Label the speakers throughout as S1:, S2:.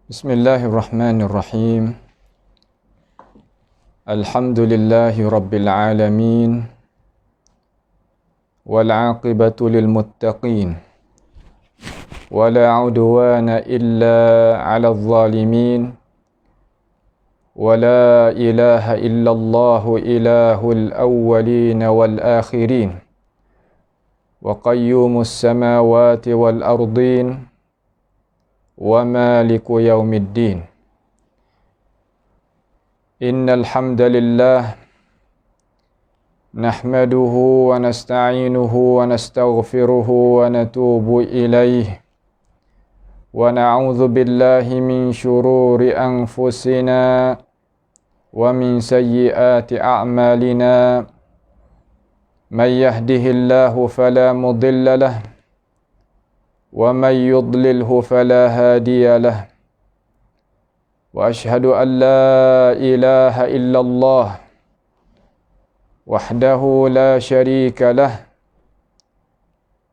S1: Bismillahirrahmanirrahim. Alhamdulillahi rabbil alamin. Wal 'aqibatu lil muttaqin. Wala 'udwana illa 'alal zalimin. Wala ilaha illallah ilahul awwalin wal akhirin. Wa qayyumus samawati wal ardin. Wa maliku yaumiddin. Innal hamdalillah nahmaduhu wa nasta'inuhu wa nastaghfiruhu wa natubu ilayhi wa na'udzu billahi min shururi anfusina wa min sayyiati a'malina. Man yahdihillahu fala mudilla lahu ومن يضلله فلا هادي له وأشهد أن لا إله إلا الله وحده لا شريك له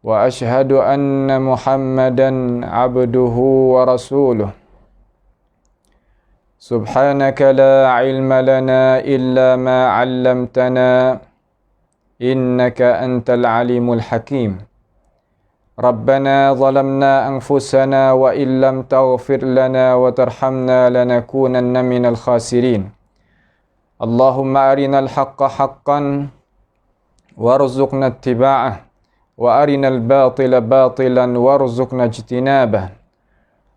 S1: وأشهد أن محمدا عبده ورسوله. سبحانك لا علم لنا إلا ما علمتنا إنك أنت العليم الحكيم. ربنا ظلمنا أنفسنا وإن لم تغفر لنا وترحمنا لنكونن من الخاسرين. اللهم أرنا الحق حقا وارزقنا اتباعه وأرنا الباطل باطلا وارزقنا اجتنابه.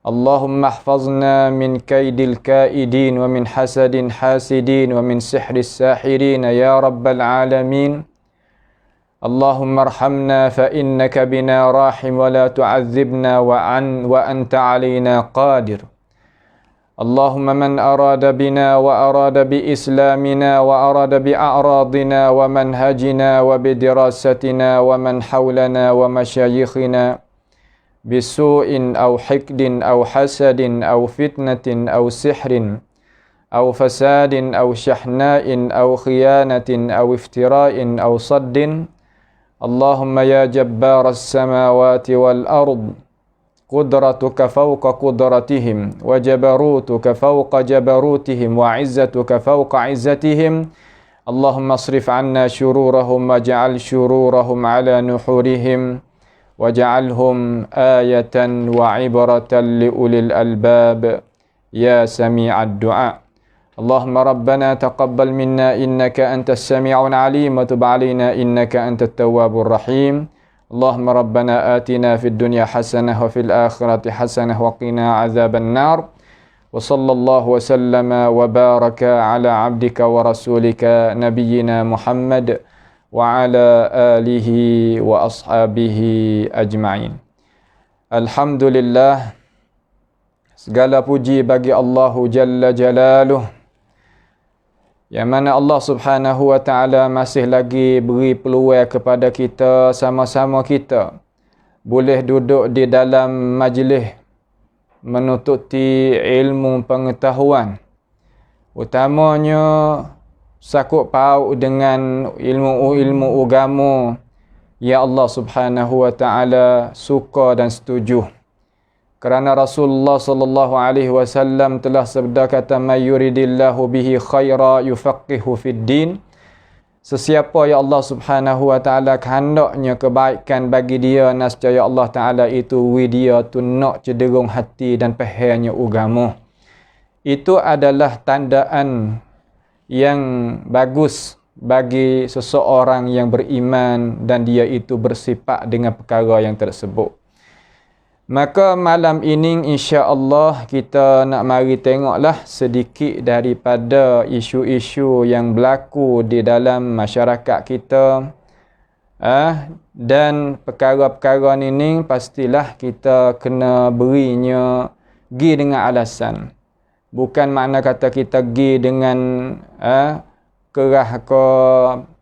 S1: اللهم احفظنا من كيد الكائدين ومن حسد حاسدين ومن سحر الساحرين يا رب العالمين. اللهم ارحمنا فإنك بنا راحم ولا تعذبنا وأنت علينا قادر. اللهم من أراد بنا وأراد بإسلامنا وأراد بأعراضنا ومنهجنا وبدراستنا ومن حولنا ومشايخنا بسوء أو حقد أو حسد أو فتنة أو سحر أو فساد أو شحناء أو خيانة أو افتراء أو صد. اللهم يا جبار السماوات والأرض قدرتك فوق قدرتهم وجبروتك فوق جبروتهم وعزتك فوق عزتهم. اللهم اصرف عنا شرورهم واجعل شرورهم على نحورهم واجعلهم آية وعبرة لأولي الألباب يا سميع الدعاء. اللهم ربنا تقبل منا إنك أنت السميع العليم وتب علينا إنك أنت التواب الرحيم. اللهم ربنا آتنا في الدنيا حسنة وفي الآخرة حسنة وقنا عذاب النار. وصلى الله وسلم وبارك على عبدك ورسولك نبينا محمد وعلى آله وأصحابه أجمعين. Alhamdulillah, segala puji bagi Allah Jalla Jalaluh, yang mana Allah Subhanahu wa ta'ala masih lagi beri peluang kepada kita, sama-sama kita boleh duduk di dalam majlis menututi ilmu pengetahuan, utamanya sakut paut dengan ilmu-ilmu agama yang Allah Subhanahu wa ta'ala suka dan setuju. Kerana Rasulullah sallallahu alaihi wasallam telah sabda kata, may yuridillahu bihi khaira yufaqihu fid din. Sesiapa yang Allah Subhanahu wa taala kehendaknya kebaikan bagi dia, nescaya Allah taala itu dia tu nak cenderung hati dan fahamnya agama. Itu adalah tandaan yang bagus bagi seseorang yang beriman dan dia itu bersifat dengan perkara yang tersebut. Maka malam ini insya-Allah kita nak mari tengoklah sedikit daripada isu-isu yang berlaku di dalam masyarakat kita. Dan perkara-perkara ini pastilah kita kena berinya gi dengan alasan. Bukan makna kata kita gi dengan kerah ke,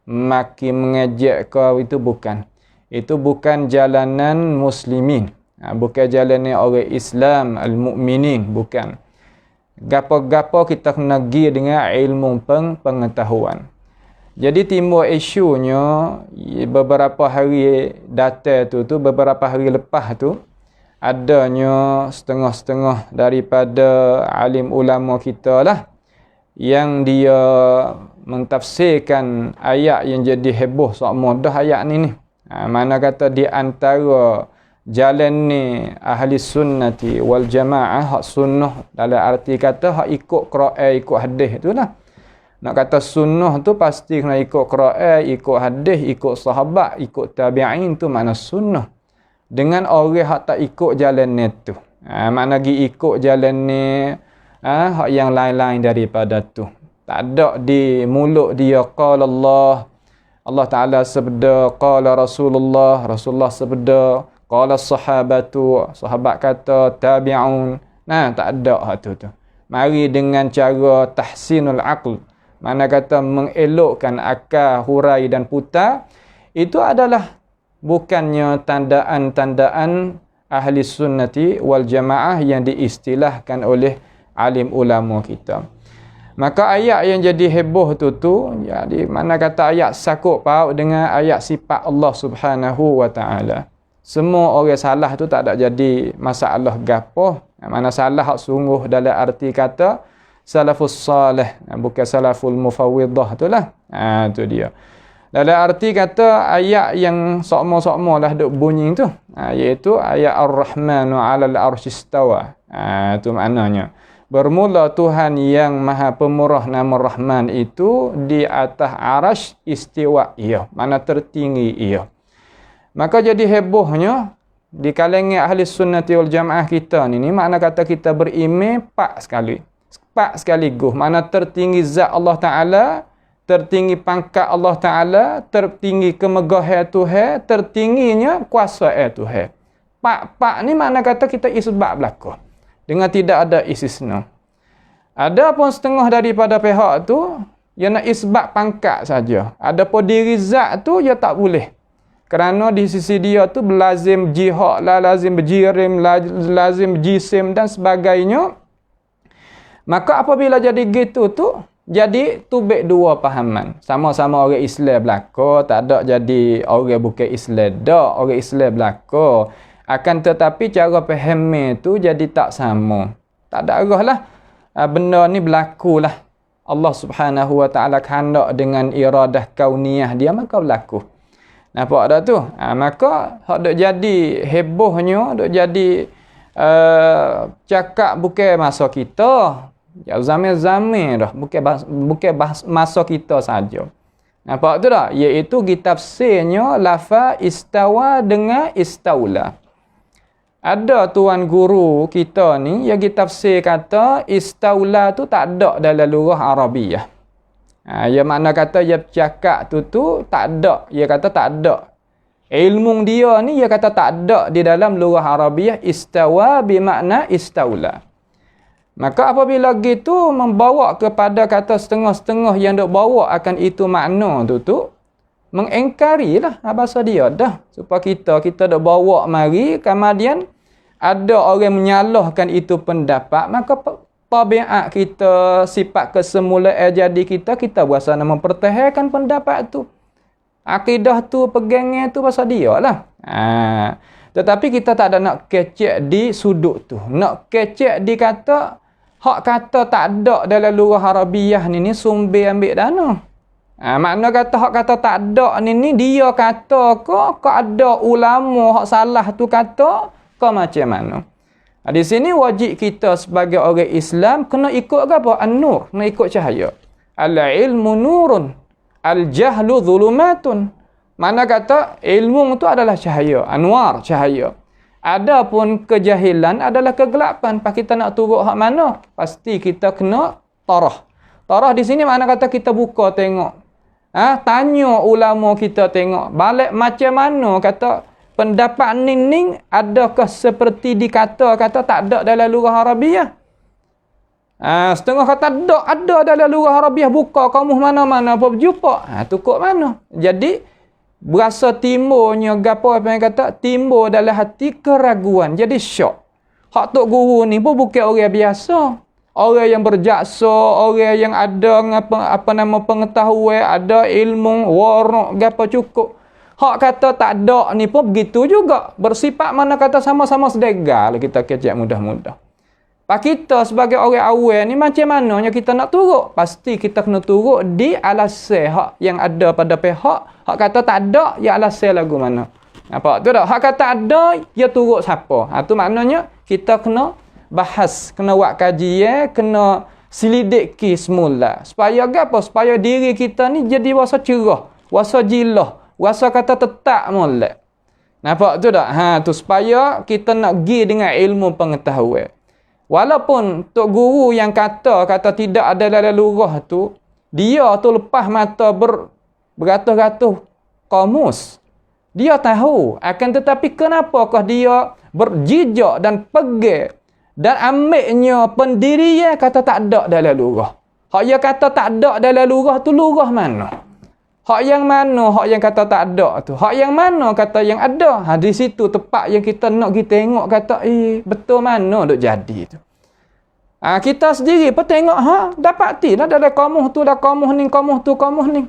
S1: maki mengejek ke, itu bukan. Itu bukan jalanan muslimin. Bukan jalan orang Islam al-mu'minin, bukan. Gapo-gapo kita kena pergi dengan ilmu pengetahuan. Jadi timbul isunya beberapa hari datang tu beberapa hari lepas tu adanya setengah-setengah daripada alim ulama kita lah yang dia mentafsirkan ayat yang jadi heboh sama dah ayat ni. Mana kata di antara jalan ni ahli sunnati wal jamaah, hak sunnah dalam arti kata hak ikut Quran, ikut hadis tu lah. Nak kata sunnah tu pasti kena ikut Quran, ikut hadis, ikut sahabat, ikut tabi'in, tu makna sunnah. Dengan orang hak tak ikut jalan ni tu, makna gi ikut jalan ni hak yang lain-lain daripada tu. Tak ada di mulut dia qala Allah Ta'ala sabda, qala Rasulullah sabda, qala sahabatu, sahabat kata, tabi'un. Tak ada hak tu. Mari dengan cara tahsinul aql, mana kata mengelokkan akal, hurai dan putar, itu adalah bukannya tandaan-tandaan ahli sunnati wal jamaah yang diistilahkan oleh alim ulama kita. Maka ayat yang jadi heboh tu jadi mana kata ayat sakut paut dengan ayat sifat Allah Subhanahu wa taala. Semua orang salah tu tak ada jadi masalah gapo. Mana salah hak sungguh dalam arti kata salafus salih, bukan salaful mufawwidah tu lah. Tu dia. Dalam arti kata ayat yang sokmo-sokmo lah duk bunyi tu, iaitu ayat Ar-Rahmanu 'alal arsy istawa. Tu maknanya bermula Tuhan yang Maha Pemurah nama Rahman itu di atas arasy istiwa ia, mana tertinggi ia. Maka jadi hebohnya di kalangan ahli sunnati wal jamaah kita ni makna kata kita beriman pak sekaligus, mana tertinggi zat Allah Ta'ala, tertinggi pangkat Allah Ta'ala, tertinggi kemegahan Tuhan, tertingginya kuasa Tuhan. Pak ni makna kata kita isbat belaka, dengan tidak ada istisna. Ada pun setengah daripada pihak tu yang nak isbat pangkat saja. Ada pun diri zat tu dia tak boleh. Kerana di sisi dia tu belazim jihad lah, lazim berjirim, lazim jisim dan sebagainya. Maka apabila jadi gitu tu, jadi tubik dua pahaman. Sama-sama orang Islam belaka, tak ada jadi orang bukan Islam dak, orang Islam belaka. Akan tetapi cara faham tu jadi tak sama. Tak ada arah lah. Benda ni berlaku lah. Allah Subhanahu wa taala kehendak dengan iradah kauniyah dia, maka berlaku. Nampak dah tu? Maka hak dok jadi hebohnya, dok jadi cakap bukan masa kita. Ya zaman-zaman dah, bukan masa kita saja. Nampak tu dah? Iaitu ditafsirnya lafaz istawa dengan istaula. Ada tuan guru kita ni yang ditafsir kata istaula tu tak ada dalam lugah Arabiah. Ya makna kata dia bercakap tu tak ada. Dia kata tak ada. Ilmu dia ni dia kata tak ada di dalam lugah Arabiah istawa bermakna istaula. Maka apabila gitu membawa kepada kata setengah-setengah yang dok bawa akan itu makna tu mengingkarilah bahasa dia dah. Supaya kita dok bawa mari kemudian ada orang menyalahkan itu pendapat, maka tabiat kita, sifat kesemulaan jadi kita berasa nak mempertahankan pendapat tu. Akidah tu, pegangnya tu pasal dia lah. Tetapi kita tak ada nak kecek di sudut tu. Nak kecek di kata, hak kata tak ada dalam lugah Arabiah ni sumber ambil dana. Makna kata hak kata tak ada ni dia kata ke ada ulama hak salah tu kata ke macam mana. Di sini wajib kita sebagai orang Islam kena ikut apa? An-nur, kena ikut cahaya. Al-ilmu nurun, al-jahlu zulumatun. Mana kata ilmu itu adalah cahaya, anwar, cahaya. Adapun kejahilan adalah kegelapan. Pas kita nak turut hak mana? Pasti kita kena tarah. Tarah di sini mana kata kita buka tengok. Tanya ulama kita tengok. Balik macam mana kata pendapat ning adakah seperti dikata-kata tak ada dalam lugah Arabiah? Setengah kata ada dalam lugah Arabiah, buka kamus mana-mana apa berjumpa. Tu kok mana? Jadi berasa timbulnya gapo apa yang kata timbul dalam hati keraguan. Jadi syok. Hak tok guru ni pun bukan orang biasa. Orang yang berjaksa, orang yang ada apa nama pengetahuan, ada ilmu, warak gapo cukup. Hak kata tak ada ni pun begitu juga. Bersifat mana kata sama-sama sedegal kita kecek mudah-mudah. Pak kita sebagai orang awal ni macam mananya kita nak turut? Pasti kita kena turut di alasan hak yang ada pada pihak. Hak kata tak ada, ya alasan lagu mana. Nampak tu tak? Hak kata ada, ya turut siapa. Tu maknanya kita kena bahas, kena buat kajian, kena selidiki semula. Supaya apa? Supaya diri kita ni jadi rasa cerah, rasa jilah, rasa kata tetap molek. Nampak tu tak? Tu supaya kita nak pergi dengan ilmu pengetahuan. Walaupun tok guru yang kata tidak ada dalam lurah tu, dia tu lepas mata beratus-ratus kamus. Dia tahu, akan tetapi kenapakah dia berjijak dan pegang dan ambilnya pendirian kata tak ada dalam lurah. Hak yang kata tak ada dalam lurah tu lurah mana? Hak yang mana hak yang kata tak ada tu? Hak yang mana kata yang ada? Di situ tempat yang kita nak pergi tengok kata betul mana duk jadi tu. Kita sendiri pun tengok dapati dah dalam kamuh tu, dah kamuh ni, kamuh tu, kamuh ni.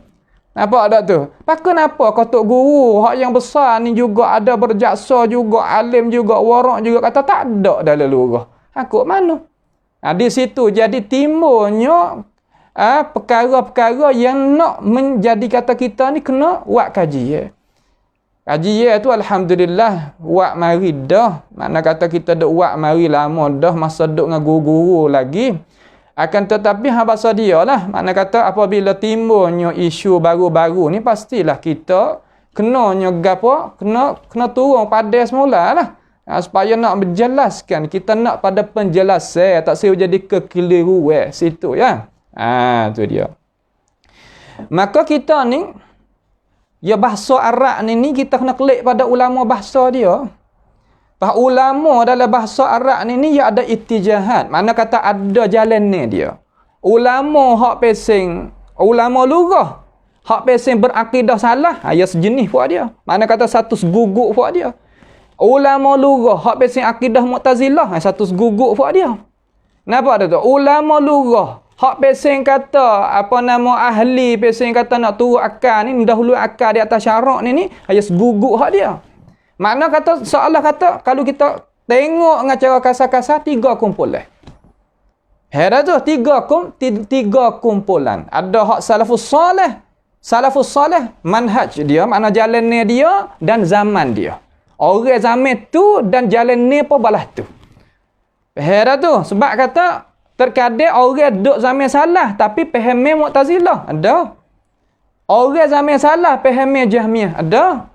S1: Nampak tak tu? Kenapa kau tok guru hak yang besar ni juga ada berjaksa juga, alim juga, warak juga kata tak ada dalam lurah. Kok mana? Di situ jadi timbulnya perkara-perkara yang nak menjadi kata kita ni kena buat kajian. Kajian tu alhamdulillah buat mari dah. Mana kata kita duk buat mari lama dah, masa duk dengan guru-guru lagi. Akan tetapi bahasa dia lah. Mana kata apabila timbulnya isu baru-baru ni pastilah kita kenanya gapo? Kena turun pada semula lah. Supaya nak menjelaskan, kita nak pada penjelasan, tak saya jadi kekeliruan situ ya. Tu dia. Maka kita ni ya bahasa Arab ni kita kena klik pada ulama bahasa dia. Ulama dalam bahasa Arab ni ya ada ittijahat. Mana kata ada jalan ni dia. Ulama hak pesing, ulama lurah hak pesing berakidah salah, ya sejenis buat dia. Mana kata satu seguguk buat dia. Ulama lurah hak pesing akidah Mu'tazilah, satu seguguk buat dia. Nampak tak tu? Ulama lurah hak pesing kata ahli pesing kata nak turut akal ni, mendahului akal di atas syarak ni ya seguguk hak dia. Makna kata seolah kata kalau kita tengok dengan cara kasar-kasar tiga kumpulan. Hera tu tiga kumpulan. Ada hak salafus salih. Salafus salih manhaj dia, makna jalan ni dia dan zaman dia. Orang zaman tu dan jalan ni pun balas tu. Hera tu sebab kata terkadang orang duduk zaman salah tapi faham Mu'tazilah. Ada. Orang zaman salah faham Jahmiyah. Ada.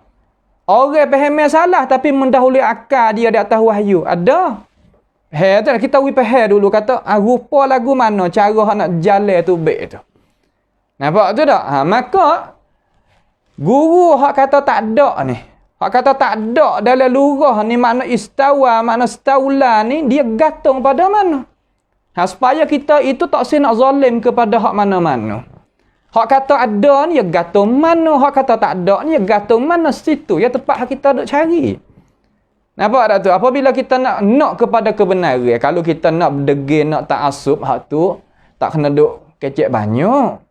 S1: Orang faham salah tapi mendahului akal dia di atas wahyu. Ada. Kita faham dulu kata rupa lagu mana cara nak jalan tu baik tu. Nampak tu tak? Maka guru hak kata tak ada ni. Hak kata tak ada dalam lurah ni makna istawa, makna staula ni dia gantung pada mana? Supaya kita itu tak nak zalim kepada hak mana-mana. Hak kata ada ni ya gantung mana, hak kata tak ada ni ya gantung mana, situ ya tempat kita duk cari. Nampak tak tu? Apabila kita nak kepada kebenaran, kalau kita nak berdegil, nak ta'assub hak tu, tak kena duk kecek banyak.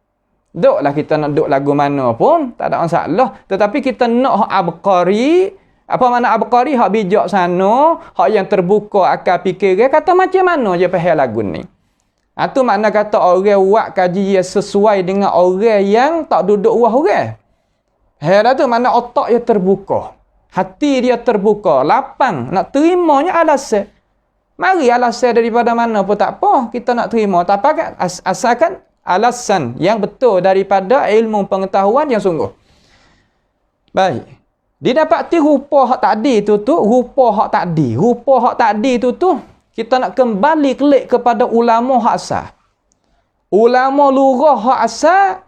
S1: Duklah kita nak duk lagu mana pun, tak ada masalah. Tetapi kita nak hak abqari, apa mana abqari, hak bijak sana, hak yang terbuka akal fikiran, kata macam mana je faham lagu ni. Itu makna kata orang buat kajian sesuai dengan orang yang tak duduk wah orang. Hera tu makna otak dia terbuka. Hati dia terbuka. Lapang. Nak terimanya alasan. Mari alasan daripada mana pun tak apa. Kita nak terima. Tapi asalkan alasan yang betul daripada ilmu pengetahuan yang sungguh. Baik. Didapati rupa hak tadi tu rupa hak tadi. Rupa hak tadi tu kita nak kembali klik kepada ulama hak asal. Ulama lurah hak asal,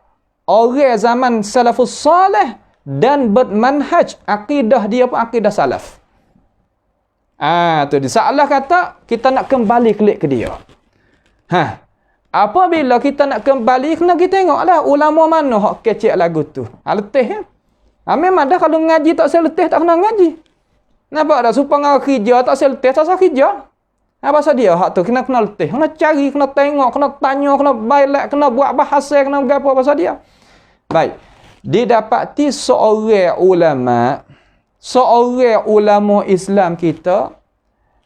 S1: orang zaman salafus salih dan bermanhaj akidah dia pun akidah salaf. Tu dia. Salah kata kita nak kembali klik ke dia. Apabila kita nak kembali kena kita tengoklah ulama mana hak kecek lagu tu. Letih ya. Memang dah kalau ngaji tak seletih tak kena ngaji. Nampak dah supaya kerja tak seletih tak sah kerja. Pasal dia hak tu kena letih, kena cari, kena tengok, kena tanya, kena bailat, kena buat bahasa, kena apa pasal dia. Baik. didapati seorang ulama Islam kita,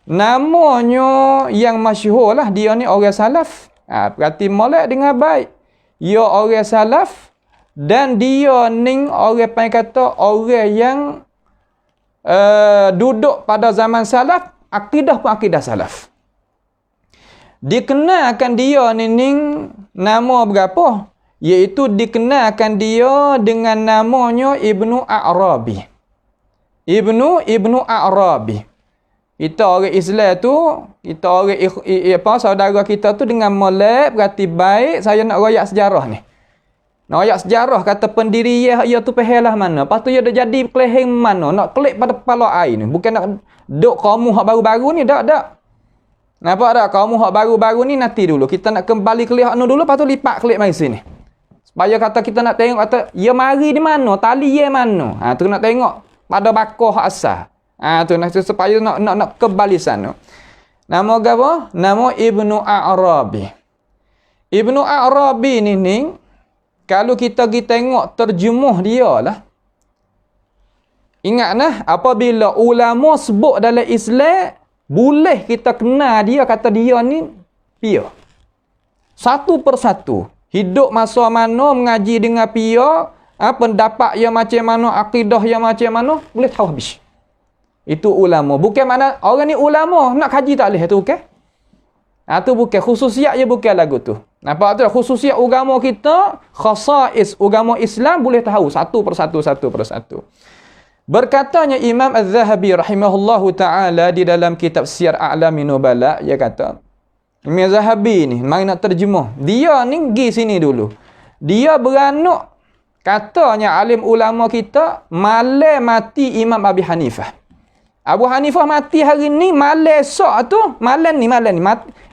S1: namanya yang masyhur lah, dia ni orang salaf. Berarti molek dengan baik. Dia orang salaf dan dia ni orang kata orang yang duduk pada zaman salaf, akidah pun akidah salaf. Dikenalkan dia ni nama berapa? Iaitu dikenalkan dia dengan namanya Ibnu A'rabi. Ibnu A'rabi. Kita orang Islam tu, kita orang saudara kita tu dengan molek, berarti baik. Saya nak royak sejarah ni. Nak royak sejarah, kata pendiri ia tu pehelah mana. Lepas tu ia dah jadi keleheng mana. Nak klik pada kepala air ni. Bukan nak duk kamu hak baru-baru ni. Tak. Nampak tak? Kamu hak baru-baru ni nanti dulu. Kita nak kembali kelih hak dulu, lepas tu lipat klik mari sini. Supaya kata kita nak tengok, kata, ia mari di mana? Tali ia mana? Tu nak tengok pada bakar asal. Tu nak supaya nak kembali sana. Nama apa? Nama Ibnu A'rabi. Ibnu A'rabi ni kalau kita pergi tengok terjemuh dia lah. Ingatlah apabila ulama sebut dalam Islam, boleh kita kenal dia, kata dia ni pia. Satu persatu. Hidup masa mana, mengaji dengan pia, pendapat yang macam mana, akidah yang macam mana, boleh tahu habis. Itu ulama. Bukan mana orang ni ulama, nak kaji tak boleh. Itu bukan. Itu bukan. Khususiat je bukan lagu tu. Nampak tu? Khususiat agama kita, khasais agama Islam, boleh tahu satu persatu. Berkatanya Imam Az-Zahabi rahimahullahu ta'ala di dalam kitab Siyar A'lamin Nubala, dia kata, Imam Zahabi ni, mari nak terjemah. Dia ni pergi sini dulu. Dia beranak, katanya alim ulama kita, malam mati Imam Abi Hanifah. Abu Hanifah mati hari ni, malam esok tu, malam ni.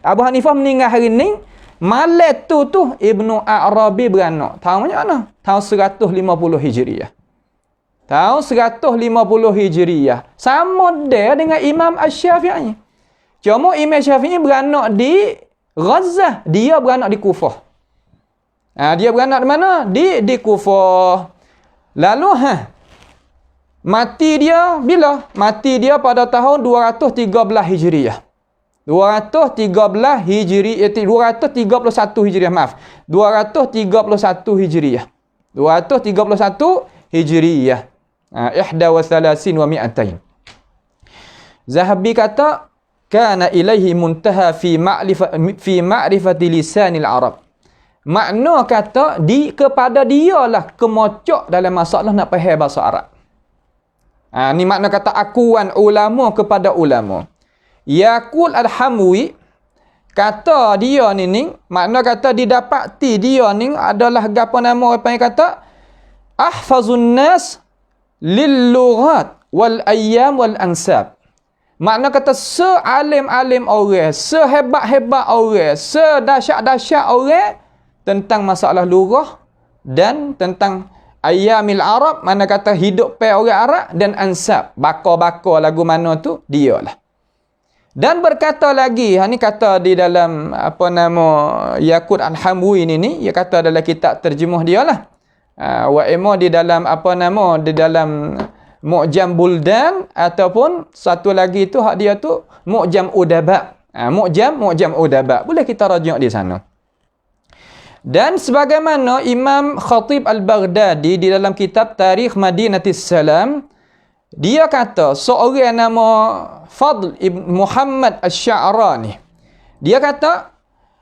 S1: Abu Hanifah meninggal hari ni, malam tu Ibnu A'rabi beranak. Tahun mana? Tahun 150 Hijriah. Tahun 150 Hijriah. Sama dia dengan Imam Asy-Syafi'i. Cuma Imam Syafi'i beranak di Gaza, dia beranak di Kufah. Dia beranak di mana? Di Kufah. Lalu mati dia bila? Mati dia pada tahun 213 Hijriah. 231 Hijriah, maaf. 231 Hijriah. 231 Hijriah. 31 wa mi'atain. Zahabi kata, kana ilaihi muntaha fi ma'rifati lisanil Arab. Makna kata kepada dialah kemocok dalam masalah nak faham bahasa Arab. Ni makna kata akuan ulama kepada ulama. Yaqul Al-Hamwi kata dia ni makna kata didapati dia ni adalah apa nama apa yang kata ahfazun nas lil lughat wal ayyam wal ansab. Makna kata sealim-alim orang, sehebat-hebat orang, sedahsyat-dahsyat orang tentang masalah lughah dan tentang ayyamil Arab, mana kata hidup pe orang Arab, dan ansab, bakar-bakar lagu mana tu, dialah. Dan berkata lagi, ni kata di dalam apa nama Yaqut Al-Hamwi ni, dia kata dalam kitab terjemuh dia lah. Wa imma di dalam apa nama, di dalam Mu'jam Buldan, ataupun satu lagi tu hak dia tu Mu'jam Udaba. Mu'jam Udaba. Boleh kita rajuk di sana. Dan sebagaimana Imam Khatib Al-Baghdadi di dalam kitab Tarikh Madinatis Salam, dia kata seorang nama Fadl Ibn Muhammad Asy-Sya'rani, dia kata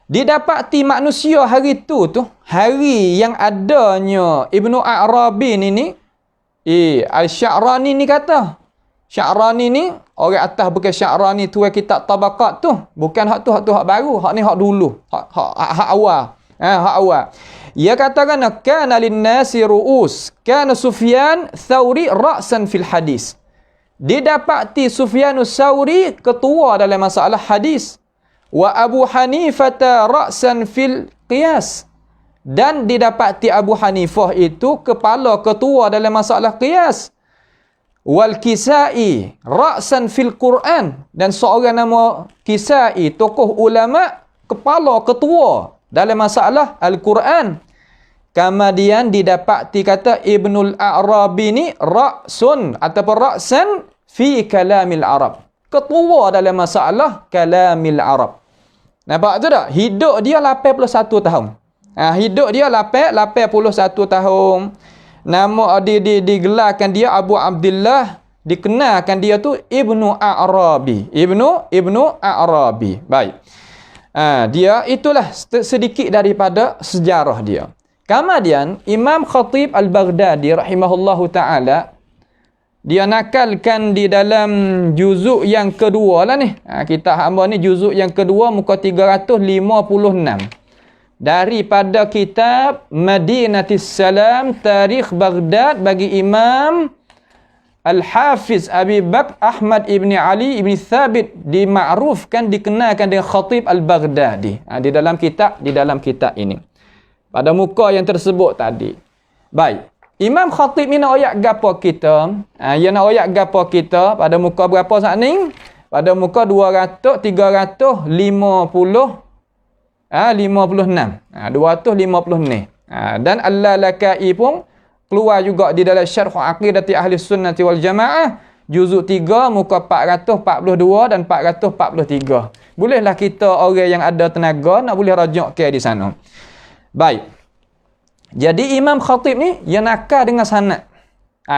S1: didapati manusia hari tu hari yang adanya Ibnu A'rabi ni Al-Sya'rani ni kata, Sya'rani ni orang atas bukan Sya'rani tu kitab Tabaqat tu, bukan hak baru, hak ni hak dulu, hak awal. Hak awal. Ia katakan kana lin-nasi ru'us, kana Sufyan Tsauri ra'san fil hadis. Didapati Sufyanus Tsauri ketua dalam masalah hadis, wa Abu Hanifah ra'san fil qiyas. Dan didapati Abu Hanifah itu kepala ketua dalam masalah qiyas. Wal Kisai ra'san fil Quran, dan seorang nama Kisai, tokoh ulama, kepala ketua dalam masalah Al-Quran. Kemudian didapati kata Ibnul A'rabi ni ra'sun ataupun ra'san fi kalamil Arab. Ketua dalam masalah kalamil Arab. Nampak tu tak? Hidup dia 81 tahun. Hidup dia 81 tahun. Nama digelarkan dia Abu Abdullah, dikenalkan dia tu Ibnu A'rabi. Ibnu A'rabi. Baik. Dia itulah sedikit daripada sejarah dia. Kemudian Imam Khatib Al-Baghdadi rahimahullahu taala dia nakalkan di dalam juzuk yang kedua lah ni. Kitab hamba ni juzuk yang kedua muka 356. Daripada kitab Madinatis Salam Tarikh Baghdad bagi Imam Al-Hafiz Abi Bakr Ahmad ibn Ali ibn Thabit dimakrufkan dikenalkan dengan Khatib Al-Baghdadi. Di dalam kitab ini. Pada muka yang tersebut tadi. Baik. Imam Khatib ni nak ayat gapo kita? Dia nak ayat gapo kita pada muka berapa saat ni? Pada muka 200, 350, 56. 250 ni. Dan Al-Lalakai pun keluar juga di dalam Syarh Aqidati Ahli Sunnati wal Jamaah. Juzuk 3, muka 442 dan 443. Bolehlah kita orang yang ada tenaga nak boleh rajak ke di sana. Baik. Jadi Imam Khatib ni dia nakal dengan sanad.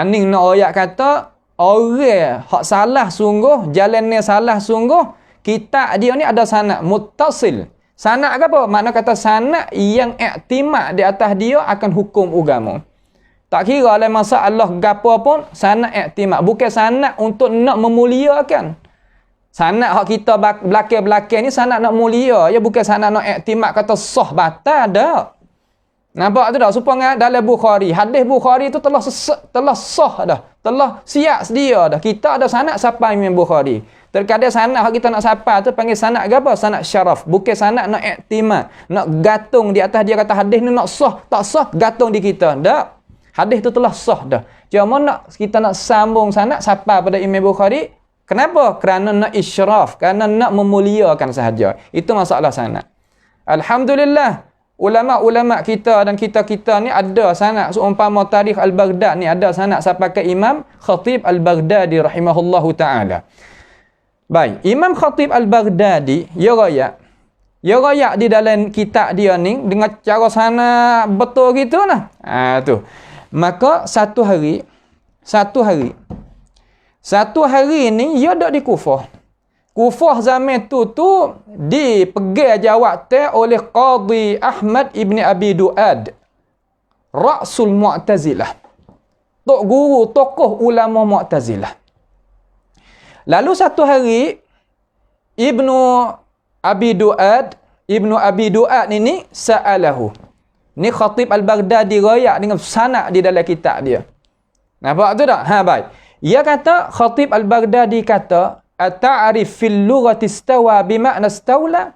S1: Ni nak ayat kata orang hak salah sungguh, jalan ni salah sungguh, kitab dia ni ada sanad muttasil. Sanad ke apa? Makna kata sanad yang iktimad di atas dia akan hukum agama. Tak kira dalam masalah gapo pun sanad iktimad, bukan sanad untuk nak memuliakan. Sanad hak kita belakang-belakang ni sanad nak mulia, ya bukan sanad nak iktimad kata sah batal dah. Nampak tu dah supaya dalam Bukhari, hadis Bukhari tu telah sah dah, telah siap sedia dah. Kita ada sanad siapa Imam Bukhari. Terkadang sanad hak kita nak siapa tu panggil sanad ke apa? Sanad syaraf, bukan sanad nak iktimad, nak gantung di atas dia kata hadis ni nak sah, tak sah gantung di kita. Dak. Hadis tu telah sah dah. Cuma kita nak sambung sanad siapa pada Imam Bukhari? Kenapa? Kerana nak isyraf, kerana nak memuliakan sahaja. Itu masalah sanad. Alhamdulillah, ulama-ulama kita dan kita-kita ni ada sanad. Seumpama Tarikh Al-Baghdad ni ada sanad sampai ke Imam Khatib Al-Baghdadi rahimahullahu taala. Baik, Imam Khatib Al-Baghdadi dia royak di dalam kitab dia ni dengan cara sana betul gitu lah. Tu. Maka satu hari ni dia duduk di Kufah. Kufah zaman tu dipegang jawatan oleh Qadhi Ahmad ibn Abi Du'ad, Ra'sul Mu'tazilah. Tok guru tokoh ulama Mu'tazilah. Lalu satu hari Ibnu Abi Du'ad ni sa'alahu. Ni Khatib Al-Baghdadi royak dengan sanad di dalam kitab dia. Nampak tu tak? Baik. Ia kata, Khatib Al-Baghdadi kata, ata'arif fil lughati istawa bima'na istawla?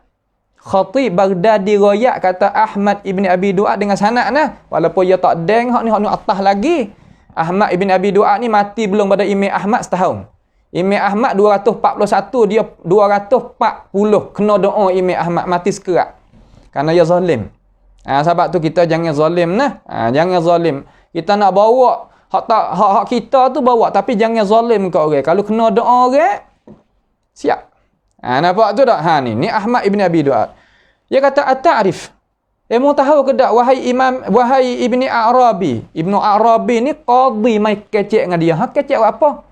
S1: Khatib Baghdadi royak kata Ahmad ibn Abi Du'ad dengan sanad nah. Walaupun ia tak deng, hak ni atas lagi. Ahmad ibn Abi Du'ad ni mati belum pada Imam Ahmad setahun. Imam Ahmad 241, dia 240 kena doa Imam Ahmad mati sekerat. Kerana dia zalim. Sebab tu kita jangan zalim nah. Jangan zalim. Kita nak bawa hak kita tu bawa, tapi jangan zalim ke orang. Kalau kena doa orang, siap. Nampak tu tak? Ni Ahmad ibn Abi Du'ad. Dia kata at-ta'rif. Mu tahu ke tak wahai Ibni A'rabi. Ibnu A'rabi ni qadhi mai kecek dengan dia. Kecek apa?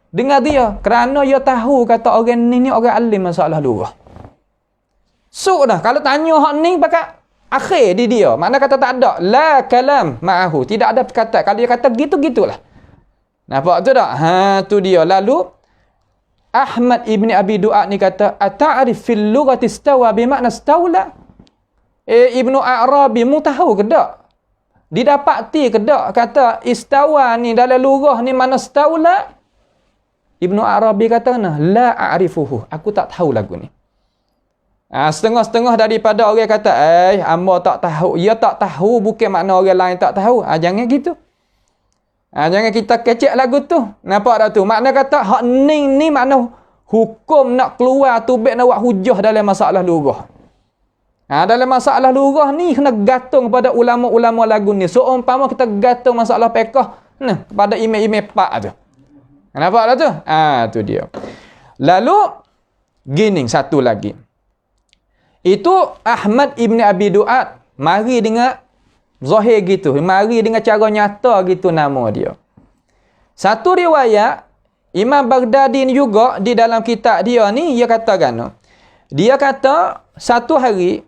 S1: Dengar dia kerana dia tahu kata orang ni orang alim masalah lughah. Dah kalau tanya hak ni pakai akhir di dia. Makna kata tak ada la kalam ma'ahu. Tidak ada perkataan. Kalau dia kata gitu-gitulah. Nampak tu tak? Tu dia. Lalu Ahmad ibn Abi Du'ad ni kata ata'rif fil lughati istawa bimakna istawla? Ibnu A'rabi mu tahu ke tak? Didapati ke tak kata istawa ni dalam lughah ni mana istawla? Ibnu A'rabi kata la a'rifuhu. Aku tak tahu lagu ni. Setengah-setengah daripada orang kata hamba tak tahu. Ia tak tahu bukan makna orang lain tak tahu. Jangan gitu. Jangan kita kecek lagu tu. Nampak tak tu? Makna kata hak ni makna hukum nak keluar tubik nak buat hujah dalam masalah lughah. Dalam masalah lurah ni kena gantung pada ulama-ulama lagu ni. So umpama kita gantung masalah fiqh pada imam-imam pak tu. Nampak tak tu? Tu dia. Lalu gini satu lagi. Itu Ahmad ibn Abi Du'ad mari dengan zahir gitu, mari dengan cara nyata gitu nama dia. Satu riwayat Imam Baghdadi ni juga di dalam kitab dia ni dia katakan, dia kata satu hari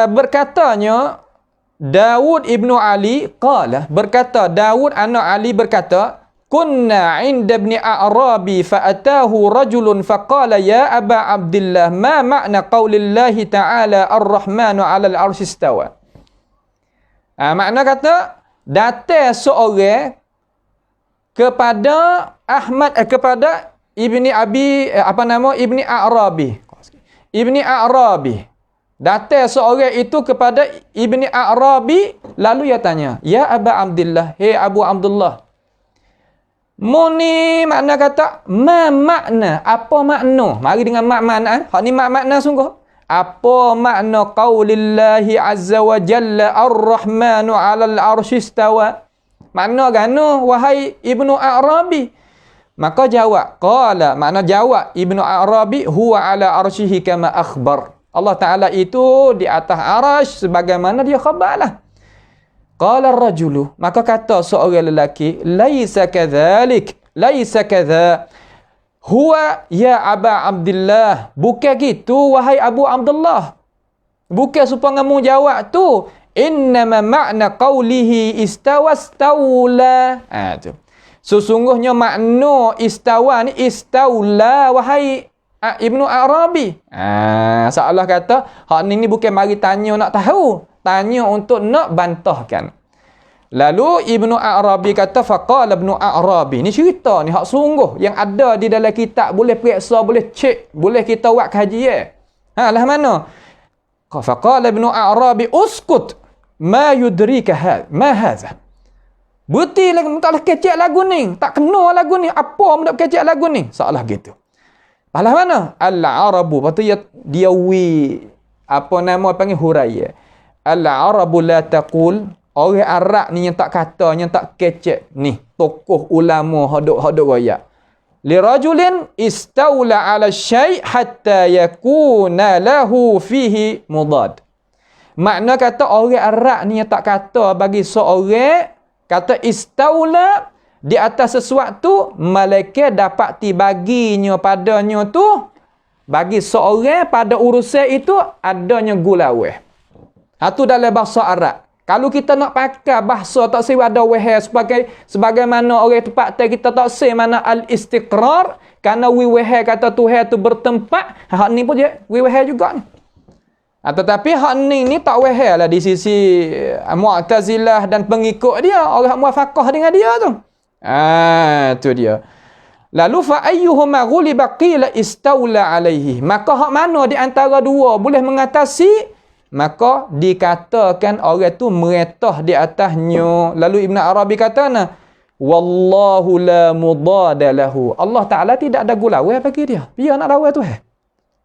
S1: berkatanya Dawud ibnu Ali berkata, Dawud anak Ali berkata, kunna inda ibni A'rabi fa'atahu rajulun faqala ya Aba Abdillah ma ma'na qawlillahi ta'ala ar-Rahmanu 'alal 'arsy istawa. Makna kata datang seorang kepada Ahmad kepada Ibni A'rabi. Ibni A'rabi. Datang seorang itu kepada Ibni A'rabi, lalu ia tanya, "Ya Aba Abdullah, hei Abu Abdullah. Muni makna kata, ma makna, apa makna?" Mari dengan makna. Hak ni makna sungguh. Apa makna qaulillahi azza wa jalla ar-Rahmanu 'alal 'arsy istawa? Makna gano wahai Ibnu A'rabi? Maka jawab, qala, makna jawab Ibnu A'rabi, huwa 'ala 'arsyihi kama akhbar. Allah Ta'ala itu di atas arasy sebagaimana dia khabarlah. Qala ar-rajulu, maka kata seorang lelaki, laisa kadzalik, laisa kadza. Huwa ya Aba Abdullah, bukan gitu wahai Abu Abdullah. Bukan supaya kamu jawab tu, innama ma'na qawlihi istawa istawla. Tu. Sesungguhnya makna istawa ni istawla wahai Ibnu A'rabi. Seolah kata hak ni bukan mari tanya nak tahu, tanya untuk nak bantahkan. Lalu Ibnu A'rabi kata, faqala Ibnu A'rabi, ni cerita ni hak sungguh yang ada di dalam kitab, boleh periksa, boleh cek, boleh kita buat kajian. Lah mana? Faqala Ibnu A'rabi, uskut ma yudrika ma hadha. Betul lagi tak kecek lagu ni, tak kena lagu ni, apa hendak kecek lagu ni? Seolah gitu. Pahala mana? Al-Arabu. Lepas tu dia apa nama panggil huraya. Al-Arabu la taqul. Orang Arab ni yang tak kata, yang tak kecek. Ni, tokoh ulama haduk raya. Li rajulin istawla ala syai' hatta yakuna lahu fihi mudad. Makna kata orang Arab ni yang tak kata bagi seorang, kata istawla di atas sesuatu, malaikat dapat baginya padanya tu, bagi seorang pada urusan itu adanya gulaweh. Itu dalam bahasa Arab. Kalau kita nak pakai bahasa tak sewa ada wehai sebagaimana orang tempat kita tak se mana al-istiqrar, kerana wehai kata Tuhan tu bertempat, hak ni pun je wehai juga ni. Tetapi hak ni tak wehai lah di sisi Mu'tazilah dan pengikut dia, orang muafaqah dengan dia tu. Tu dia. Lalu fa ayyuhuma ghuliba qila istawla alaihi. Maka hak mana di antara dua boleh mengatasi, maka dikatakan orang tu meretah di atasnya. Lalu Ibn Arabi kata wallahu la mudada lahu. Allah Taala tidak ada gulawai bagi dia. Dia nak lawan Tuhan.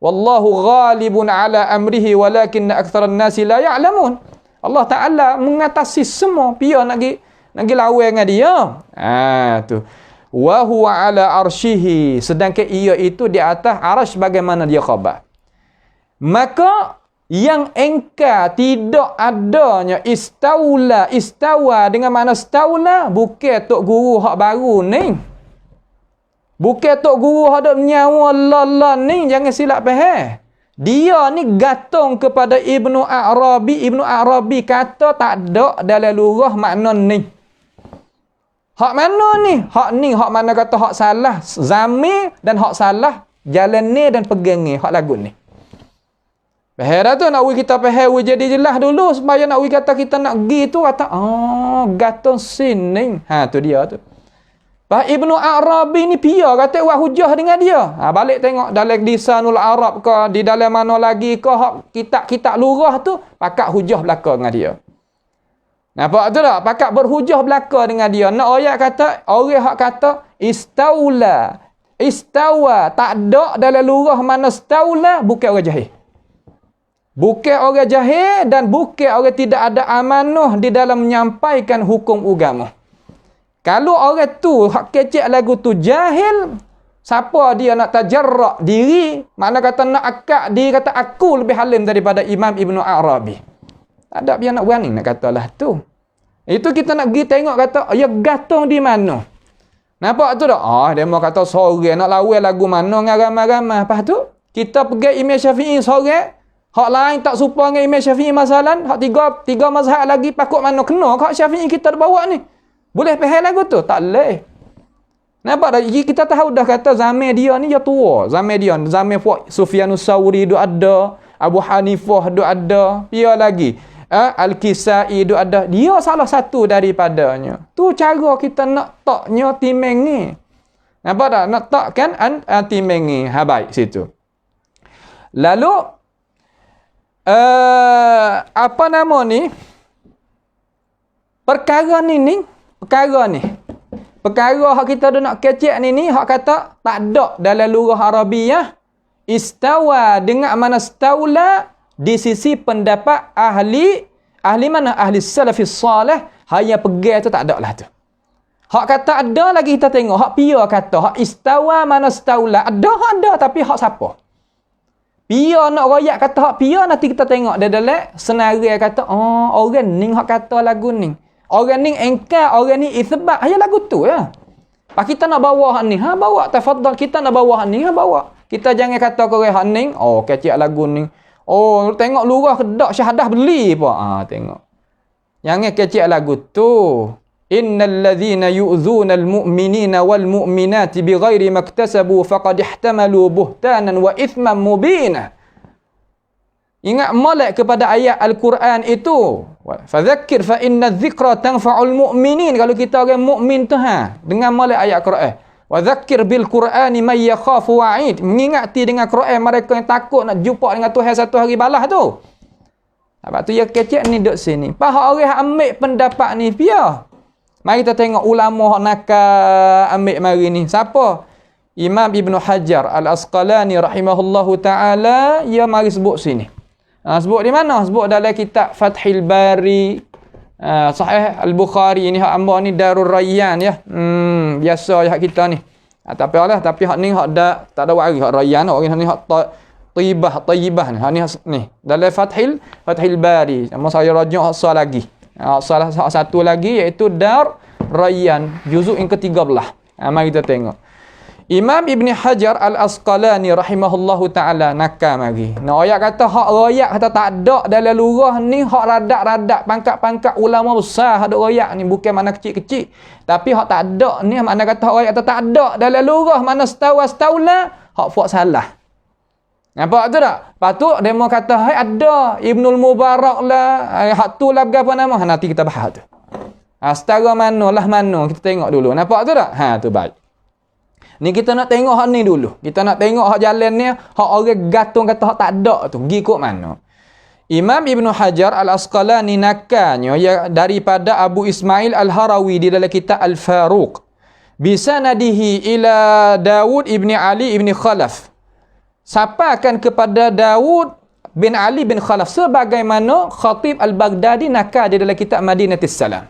S1: Wallahu ghalibun ala amrihi walakinna aktsaran nasi la ya'lamun. Allah Taala mengatasi semua. Dia nak lawan dengan dia. Tu. Wa huwa ala arsyihi, sedangkan ia itu di atas arasy bagaimana dia khabar. Maka yang engkar tidak adanya istawa dengan makna staula, bukan tok guru hak baru ni. Bukan tok guru hak dak nyawa lala ni, jangan silap faham. Dia ni gantung kepada Ibnu A'rabi. Ibnu A'rabi kata tak ada dalam lurah makna ni. Hak mana ni? Hak mana kata hak salah zamir dan hak salah jalan ni dan pegang ni, hak lagu ni. Faham tu nak kita faham jadi jelas dulu supaya nak kata kita nak pergi tu kata gantung sini. Tu dia tu. Bah Ibnu A'rabi ni pia kata wah hujah dengan dia. Balik tengok dalam Lisanul Arab ke di dalam mana lagi ke hak kitab-kitab lurah tu pakat hujah belaka dengan dia. Nampak tu tak? Pakat berhujah belaka dengan dia. Nak ayat kata, orang hak kata istawa, tak ada dalam lurah mana istaula, bukan orang jahil. Bukan orang jahil dan bukan orang tidak ada amanah di dalam menyampaikan hukum agama. Kalau orang tu hak kecek lagu tu jahil, siapa dia nak tajarrak diri, mana kata nak akad diri, kata aku lebih halim daripada Imam Ibn Arabi. Tak ada dia nak berani nak katalah tu. Itu kita nak pergi tengok kata, ya gantung di mana. Nampak tu tak? Dia mau kata sore nak lawan lagu mana dengan ramai-ramai. Lepas tu, kita pergi Imam Syafi'i sore, hak lain tak serupa dengan Imam Syafi'i masalah, hak tiga mazhab lagi pakut mana kena hak Syafi'i kita bawa ni. Boleh faham lagu tu? Tak boleh. Nampak tak? Kita tahu dah kata zaman dia ni dia tua. Zaman dia, zaman Sufyanus Sauri tu ada, Abu Hanifah tu ada, dia lagi. Al-Kisai itu ada. Dia salah satu daripadanya. Tu cara kita nak taknya timengi. Nampak tak? Nak tak kan timengi. Baik situ. Lalu apa nama ni? Perkara ni. Perkara hak kita dah nak kecek ni hak kata tak ada dalam lugah Arabiah istawa dengan mana staula di sisi pendapat ahli mana? Ahli salafis salih. Hanya pegang tu tak ada lah tu. Hak kata ada lagi kita tengok. Hak pia kata. Hak istawa mana staula. Ada. Tapi hak siapa? Pia nak royak kata hak pia. Nanti kita tengok. Dia dalam senarai kata. Orang ni hak kata lagu ni. Orang ni engkar. Orang ni isbat. Hanya lagu tu ya. Pak kita nak bawa hak ni. Bawa. Tafadhal. Kita nak bawa hak ni. Bawa. Kita jangan kata korang hak ni. Kecik lagu ni. Tengok lurah kedak syahadah beli apa. Tengok. Jangan kecek lagu tu. Innal ladzina yu'zuna al-mu'minina wal mu'minati bighairi maktasabu faqad ihtamalu buhtanan wa ithman mubina. Ingat molek kepada ayat Al-Quran itu. Fadzakkir fa inna dzikra tanfa'ul mu'minin. Kalau kita orang mukmin tu dengan molek ayat Quran. Wa dzakkir bil Qur'ani may yakhafu wa'id. Mengingati dengan Quran mereka yang takut nak jumpa dengan Tuhan satu hari balas tu. Sebab tu ya kecek ni duduk sini. Pahak orang ambil pendapat ni pia. Mari kita tengok ulama hak nakal ambil mari ni. Siapa? Imam Ibn Hajar Al-Asqalani rahimahullahu ta'ala. Ya mari sebut sini. Sebut di mana? Sebut dalam kitab Fathil Bari. Sahih Al-Bukhari ni hak amba ni Darul Rayyan ya. Biasa je hak kita ni. Tapi alah tapi hak ni hak tak ada waris hak Rayyan orang ni hak tayyibah ni. Hak ni dalam Fathil Bari. Nama saya rajuk hak lagi. Salah satu lagi iaitu Dar Rayyan juzuk yang ke-13. Mari kita tengok. Imam Ibn Hajar Al-Asqalani rahimahullahu ta'ala nakal mari. Nak ayat kata hak royak kata tak ada dalam lurah ni hak radak-radak pangkat-pangkat ulama besar ada royak ni bukan mana kecil-kecil. Tapi hak tak ada ni mana kata hak royak kata tak ada dalam lurah mana staula hak buat salah. Nampak tu tak? Patut dia mau kata hai ada Ibnul Mubarak lah hak tu lah apa nama nanti kita bahas tu. Setara mana kita tengok dulu. Nampak tu tak? Tu baik. Ni kita nak tengok hak ni dulu. Kita nak tengok hak jalan ni, hak orang gantung kata hak tak ada tu. Pergi kok mana? Imam Ibn Hajar Al-Asqalani nakalnya ya daripada Abu Ismail Al-Harawi di dalam kitab Al-Faruq. Bisanadihi ila Dawud ibni Ali ibni Khalaf. Sampaikan kepada Dawud bin Ali bin Khalaf sebagaimana Khatib Al-Baghdadi nakal di dalam kitab Madinatus Salam.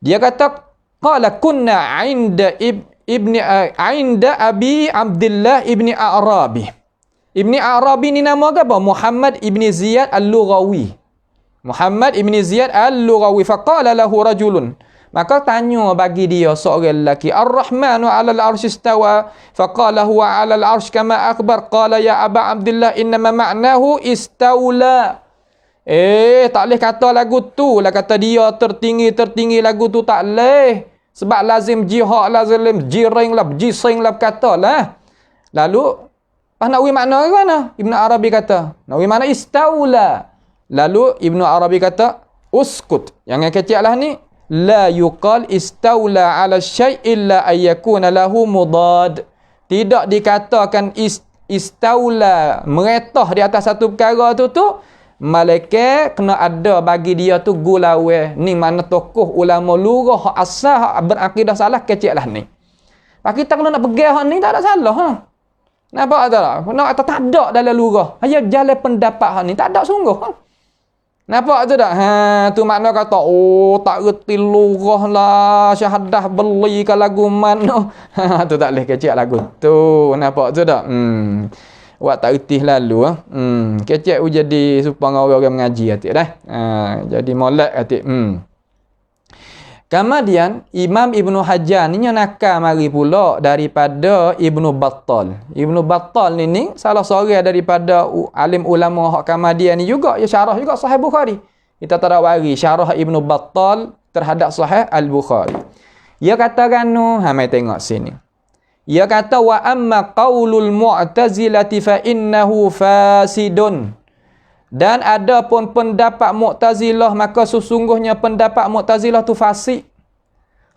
S1: Dia kata qala kunna 'inda Ainda Abi Abdullah ibni Arabi. Ibni Arabi ni nama apa? Muhammad ibni Ziyad Al-Lughawi. Muhammad ibni Ziyad Al-Lughawi. Faqala lahu rajulun. Maka tanya bagi dia seorang lelaki. Ar-Rahmanu 'ala al-'arsy istawa. Faqala huwa 'ala al-'arsy kama akhbar. Qala ya Aba Abdullah innama ma'nahu istaula. Tak boleh kata lagu tu. Lah kata dia tertinggi lagu tu tak boleh. Sebab lazim jihad, lazim jiring lah, jising lah kata lah. Lalu, nak wih makna ke mana? Ibn Arabi kata, nak wih makna istaula. Lalu, Ibn Arabi kata, uskut. Yang kecil lah ni, la yuqal istaula ala syai' illa ayyakuna lahu mudad. Tidak dikatakan istaula, meretah di atas satu perkara tu, malaikat kena ada bagi dia tu gulawe ni mana tokoh ulama lurah asal berakidah salah kecil lah ni. Pak kita kalau nak pegang ni tak ada salah Nampak tak? Nak kata tak ada dalam lurah. Hanya jalan pendapat hak ni tak ada sungguh. Nampak tu tak? Tu makna kata, oh tak reti lurah lah, syahadah beli ke lagu mana. Tu tak boleh kecek lagu tu. Nampak tu tak? Awak tak reti lalu. Kecek jadi supaya orang mengaji hati dah. Jadi molek hati. Kemudian Imam Ibnu Hajar ni nakal mari pula daripada Ibnu Battal. Ibnu Battal ni salah seorang daripada alim ulama hak kemudian ni juga, ya syarah juga Sahih Bukhari. Kita tarawari syarah Ibnu Battal terhadap Sahih Al-Bukhari. Dia katakan mai tengok sini. Dia kata wa amma qaulul mu'tazilati fa innahu fasidun. Dan ada pun pendapat Mu'tazilah, maka sesungguhnya pendapat Mu'tazilah tu fasik.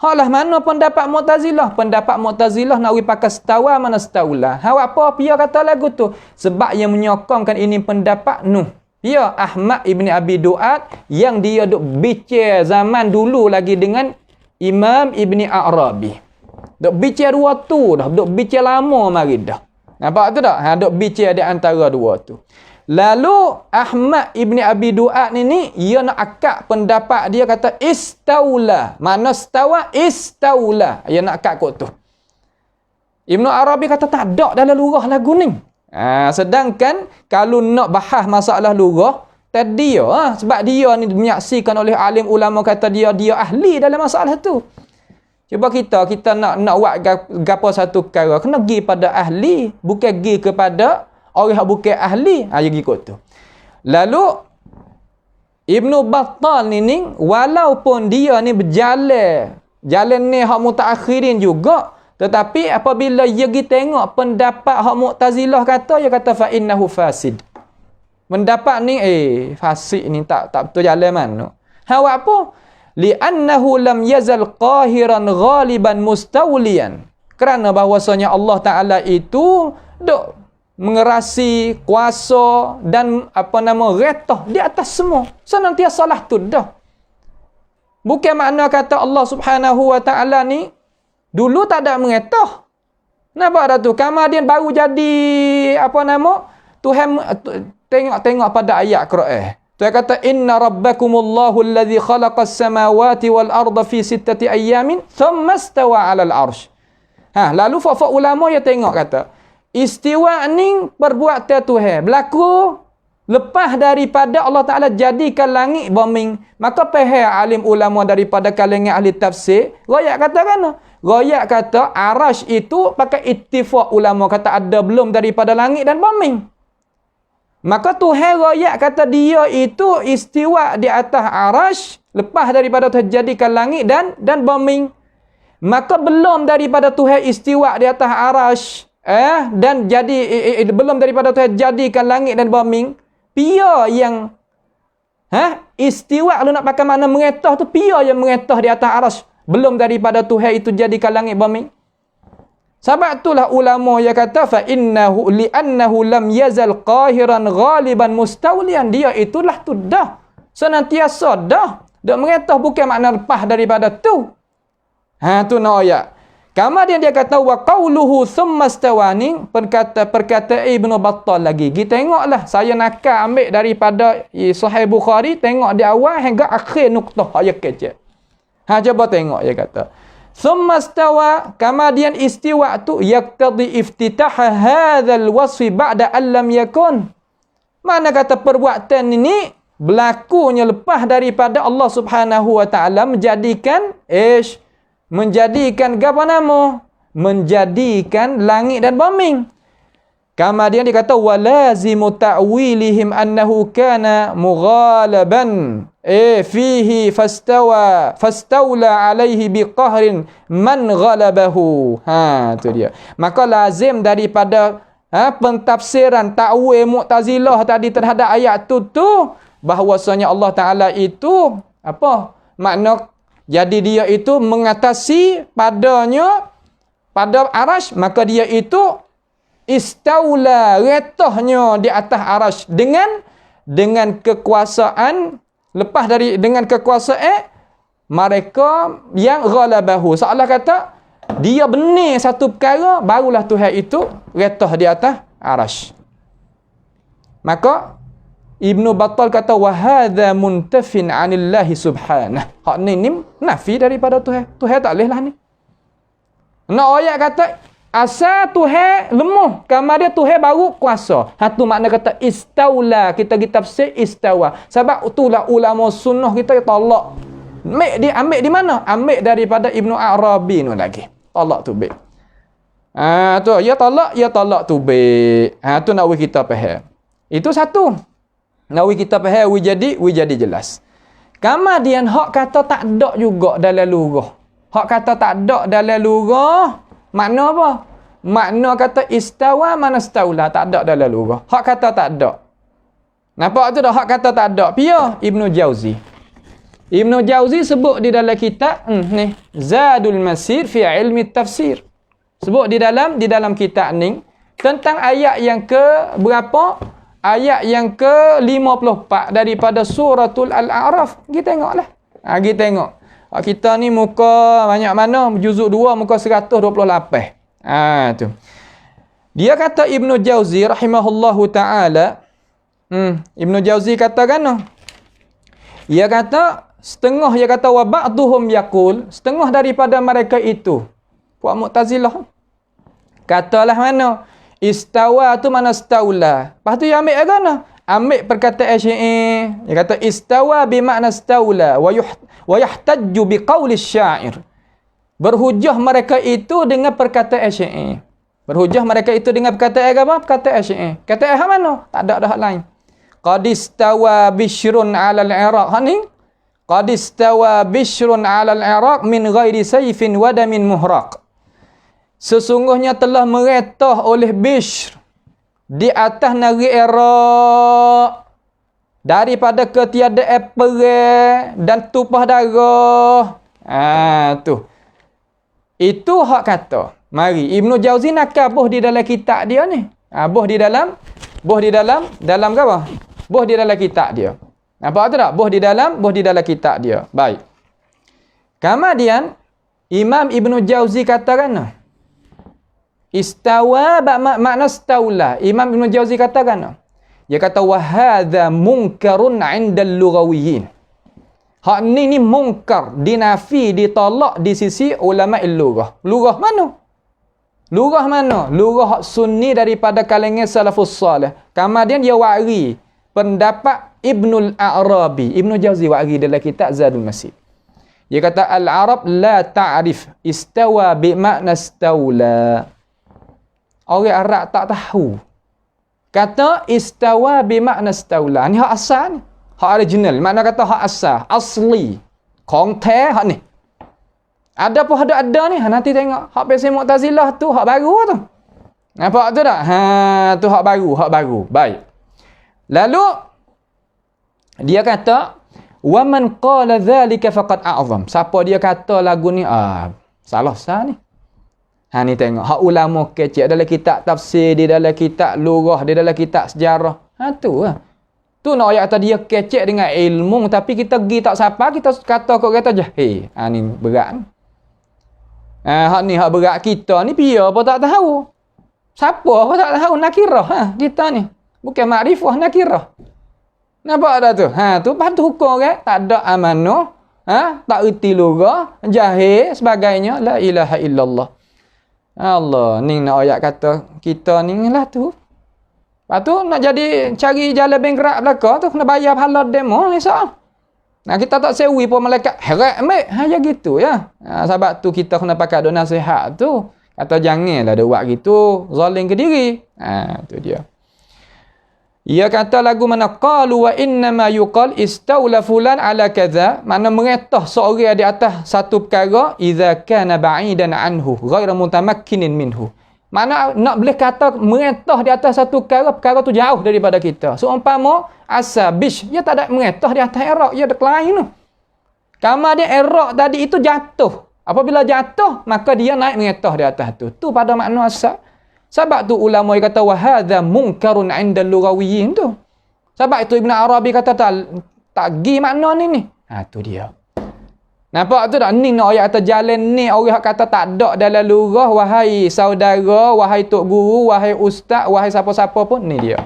S1: Halah mana pendapat Mu'tazilah? Pendapat Mu'tazilah nak pakai setawa mana setaulah. Apa dia kata lagu tu? Sebab yang menyokongkan ini pendapat Nuh. Ya Ahmad ibni Abi Duat yang dia duk bicara zaman dulu lagi dengan Imam Ibni Arabi. Duk bicara dua tu dah, duk bicara lama mari dah. Nampak tu tak? Duk bicara di antara dua tu. Lalu Ahmad ibni Abi Duat ni ia nak akak pendapat dia kata istaula. Mana stawa? Istaula. Ia nak akak kot tu. Ibnu Arabi kata tak ada dalam lurah lagu ni. Sedangkan kalau nak bahas masalah lurah tadi sebab dia ni menyaksikan oleh alim ulama kata dia ahli dalam masalah tu. Cuba kita nak buat gapo satu perkara kena pergi pada ahli, bukan pergi kepada orang yang bukan ahli. Dia ikut tu. Lalu Ibnu Battal ni walaupun dia ni jalan ni hak mutaakhirin juga, tetapi apabila dia pergi tengok pendapat hak Mu'tazilah kata, dia kata fa innahu fasid. Pendapat ni fasik ni tak betul jalan mana. Apa? Li'annahu lam yazal qahiran ghaliban mustawliyan. Kerana bahwasanya Allah Taala itu duk mengerasi kuasa dan retah di atas semua. Senantiasa salah tu dah. Bukan makna kata Allah Subhanahu wa taala ni dulu tak ada mengetah. Nampak dah tu? Kemudian baru jadi Tuhan tengok pada ayat Quran. Tuhan kata inna rabbakumullahu alladhi khalaqas samawati wal arda fi sittati ayyamin thumma istawa 'alal 'arsy. Lalu fa ulama dia tengok kata istiwa ni perbuatan Tuhan berlaku lepas daripada Allah Ta'ala jadikan langit bumi. Maka pihak alim ulama daripada kalangan ahli tafsir royak kata kan? Royak kata arash itu pakai ittifaq ulama kata ada belum daripada langit dan bumi. Maka Tuhan royak kata dia itu istiwa di atas arash lepas daripada terjadikan langit dan bumi. Maka belum daripada Tuhan istiwa di atas arash dan jadi belum daripada Tuhan jadikan langit dan bumi, pia yang istiwa kalau nak pakai makna mengetah tu, pia yang mengetah di atas arash belum daripada Tuhan itu jadikan langit bumi. Sebab itulah ulama yang kata fa innahu li'annahu lam yazal qahiran ghaliban mustawliyan. Dia itulah tu dah senantiasa dah mengetah, bukan makna lepas daripada tu. Tu nak ayat. Kemudian dia kata wa qauluhu thumma istawani, perkata Ibnu Battal lagi. Kita tengoklah, saya nak ambil daripada Sahih Bukhari, tengok di awal hingga akhir nuktah ayat kecil. Cuba tengok dia kata. Thumma istawa, kemudian istiwa tu yaqtadi iftitah hadzal wasfi ba'da an lam yakun. Mana kata perbuatan ini berlakunya lepas daripada Allah Subhanahu wa taala menjadikan menjadikan apa nama? Menjadikan langit dan bumi. Kemudian dia kata walazimu ta'wilihim annahu kana mughalaban fihi fastawla alaihi biqahrin man ghalabahu. Tu dia. Maka lazim daripada pentafsiran ta'wil Mu'tazilah tadi terhadap ayat tu bahwasanya Allah Taala itu makna jadi dia itu mengatasi pada arash, maka dia itu istaula, retahnya di atas arash dengan kekuasaan lepas dari dengan kekuasaan mereka yang ghalabahu. Seolah kata dia benar satu perkara, barulah Tuhan itu retah di atas arash. Maka Ibnu Battal kata wa hadza muntafin 'anillahi subhanahu. Hak ni nafi daripada Tuhan. Tuhan tak boleh lah ni. Nak ayat kata asal Tuhan lemah, kamar dia Tuhan baru kuasa. Satu makna kata istaula, kita tafsir istawa. Sebab itulah ulama sunnah kita tolak. Ambil di mana? Ambil daripada Ibnu Arabi ni lagi. Tolak tu baik. Tu ya tolak tu baik. Tu nak kita faham. Itu satu. Nak kita faham jadi jelas. Kemudian hak kata tak ada juga dalam lugah. Hak kata tak ada dalam lugah, makna apa? Makna kata istawa mana staula, tak ada dalam lugah. Hak kata tak ada. Nampak tu dah hak kata tak ada. Pia Ibnu Jauzi. Ibnu Jauzi sebut di dalam kitab ni Zadul Masir fi ilmi tafsir. Sebut di dalam kitab ni tentang ayat yang ke berapa? Ayat yang ke-54 daripada suratul Al-A'raf. Kita tengoklah. Kita tengok. Kita ni muka banyak mana? Juzuk 2 muka 128. Tu. Dia kata Ibnu Jauzi rahimahullahu ta'ala. Ibnu Jauzi kata kan? Dia kata setengah dia kata wa ba'duhum yaqul, setengah daripada mereka itu puak Mu'tazilah. Katalah mana? Istawa tu mana staula. Lepas tu dia ambil agana. Ambil perkataan Syi'i. Dia kata istawa bermakna staula wa yahtajju biqauli syair. Berhujah mereka itu dengan perkataan Syi'i. Berhujah mereka itu dengan perkataan apa? Perkataan Syi'i. Kata mana? Tak ada hak lain. Qad istawa bishrun 'alal Iraq. Ha ni? Qad istawa bishrun 'alal Iraq min ghairi sayfin wa damin muhraq. Sesungguhnya telah meretah oleh Bishr di atas negeri Iraq daripada ketiadaan perang dan tumpah darah. Tu. Itu hak kata. Mari Ibnu Jauzi nak buh di dalam kitab dia ni. Buh di dalam apa? Buh di dalam kitab dia. Nampak tu tak? Buh di dalam kitab dia. Baik. Kemudian Imam Ibnu Jauzi katakan istawa makna staula. Imam Ibn Jauzi katakan. Dia kata wa hadza munkarun 'indal lughawiyyin. Hak ni mungkar, dinafi, ditolak di sisi ulama lughah. Lughah mana? Lughah mana? Lughah hak sunni daripada kalangan salafus salih. Kemudian dia wari pendapat Ibnul Arabi. Ibnu Jauzi wari dalam kitab Zadul Masir. Dia kata al-Arab la ta'rif istawa bi makna staula. Orang Arab tak tahu. Kata istawa bermakna staula. Ni hak asal ni. Hak original. Makna kata hak asal. Asli. Konten hak ni. Ada pun ada ni. Nanti tengok. Hak Pesih Mu'tazilah tu. Hak baru tu. Nampak tu tak? Tu hak baru. Baik. Lalu. Dia kata. وَمَنْ قَالَ ذَلِكَ فَقَدْ أَعْظَمْ. Siapa dia kata lagu ni? Salah sah ni. Ni tengok. Hak ulama kecil dalam kitab tafsir, di dalam kitab lughah, di dalam kitab sejarah. Tu lah. Tu nak ayat kata dia kecil dengan ilmu, tapi kita pergi tak siapa, kita kata kok kata jahil. Ni berat ni. Hak ni hak berat kita ni pia apa tak tahu. Siapa apa tak tahu nakirah. Kita ni. Bukan makrifah nakirah. Nampak dah tu? Tu patut hukum kan? Tak ada amanah. Tak erti lughah, jahil sebagainya. La ilaha illallah. Allah, ni nak ayat kata kita ni lah tu. Lepas tu nak jadi cari jalan bengkerak belakang tu kena bayar pahala demo ni soal. Nah kita tak sewi pun malaikat herat ambil. Ya gitu ya. Sebab tu kita kena pakai doa nasihat tu. Kata janganlah dia buat gitu, zalim ke diri. Tu dia. Ia kata lagu mana qalu wa innama yuqal istawla fulan ala kadza, makna meretah seorang di atas satu perkara idza kana ba'idan anhu ghairu mutamakkinin minhu. Makna nak boleh kata meretah di atas satu perkara tu jauh daripada kita. Seumpama asabish, dia tak ada meretah di atas Iraq, dia decline tu. Kamar dia Iraq tadi itu jatuh. Apabila jatuh, maka dia naik meretah di atas tu. Tu pada makna asal. Sebab tu ulama yang kata wa hadza munkarun 'indal lughawiyyin tu. Sebab itu Ibn Arabi kata tak gi makna ni. Tu dia. Nampak tu tak? Ni nak ayat atas jalan ni orang kata tak ada dalam lurah, wahai saudara, wahai tok guru, wahai ustaz, wahai siapa-siapa pun, ni dia.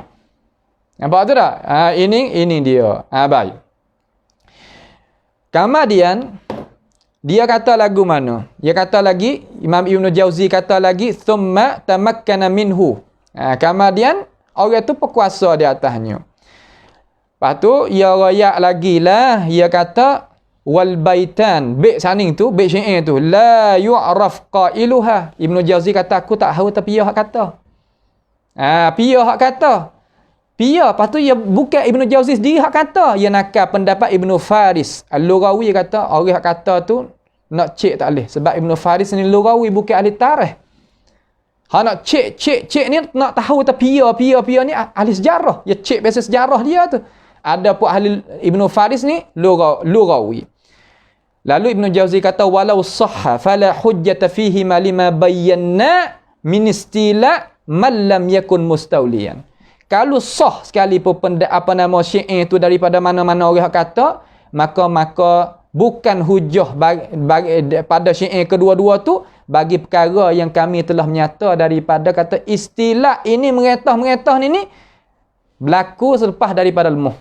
S1: Nampak tu tak? Ini dia. Baik. Kemudian dia kata lagu mana? Dia kata lagi, Imam Ibn Jauzi kata lagi, thumma tamakkana minhu. Kemudian orang tu berkuasa di atasnya. Lepas tu ia royak lagi lah, ia kata wal baitan, bait saning tu, bait syair tu, la yu'raf qailuha. Ibn Jauzi kata aku tak tahu tapi ia hak kata. Pia hak kata. Pia, lepas tu ia bukan Ibn Jauzi sendiri hak kata. Ia nakal pendapat Ibn Faris. Al-Lughawi kata, orang hak kata tu nak cek tak boleh. Sebab Ibn Faris ni Lughawi bukan ahli tarikh. Hak nak cek ni nak tahu tak pia ni ahli sejarah. Dia cek biasa sejarah dia tu. Ada pun ahli Ibn Faris ni Lughawi. Lalu Ibn Jauzi kata walau sahha fala hujjata fihi ma lima bayyana min istila man lam yakun mustawliyan. Kalau sah sekali pun syair itu daripada mana-mana orang kata, maka bukan hujah pada syair kedua-dua tu bagi perkara yang kami telah menyata daripada kata istilah ini mengetah ni berlaku selepas daripada lemuh.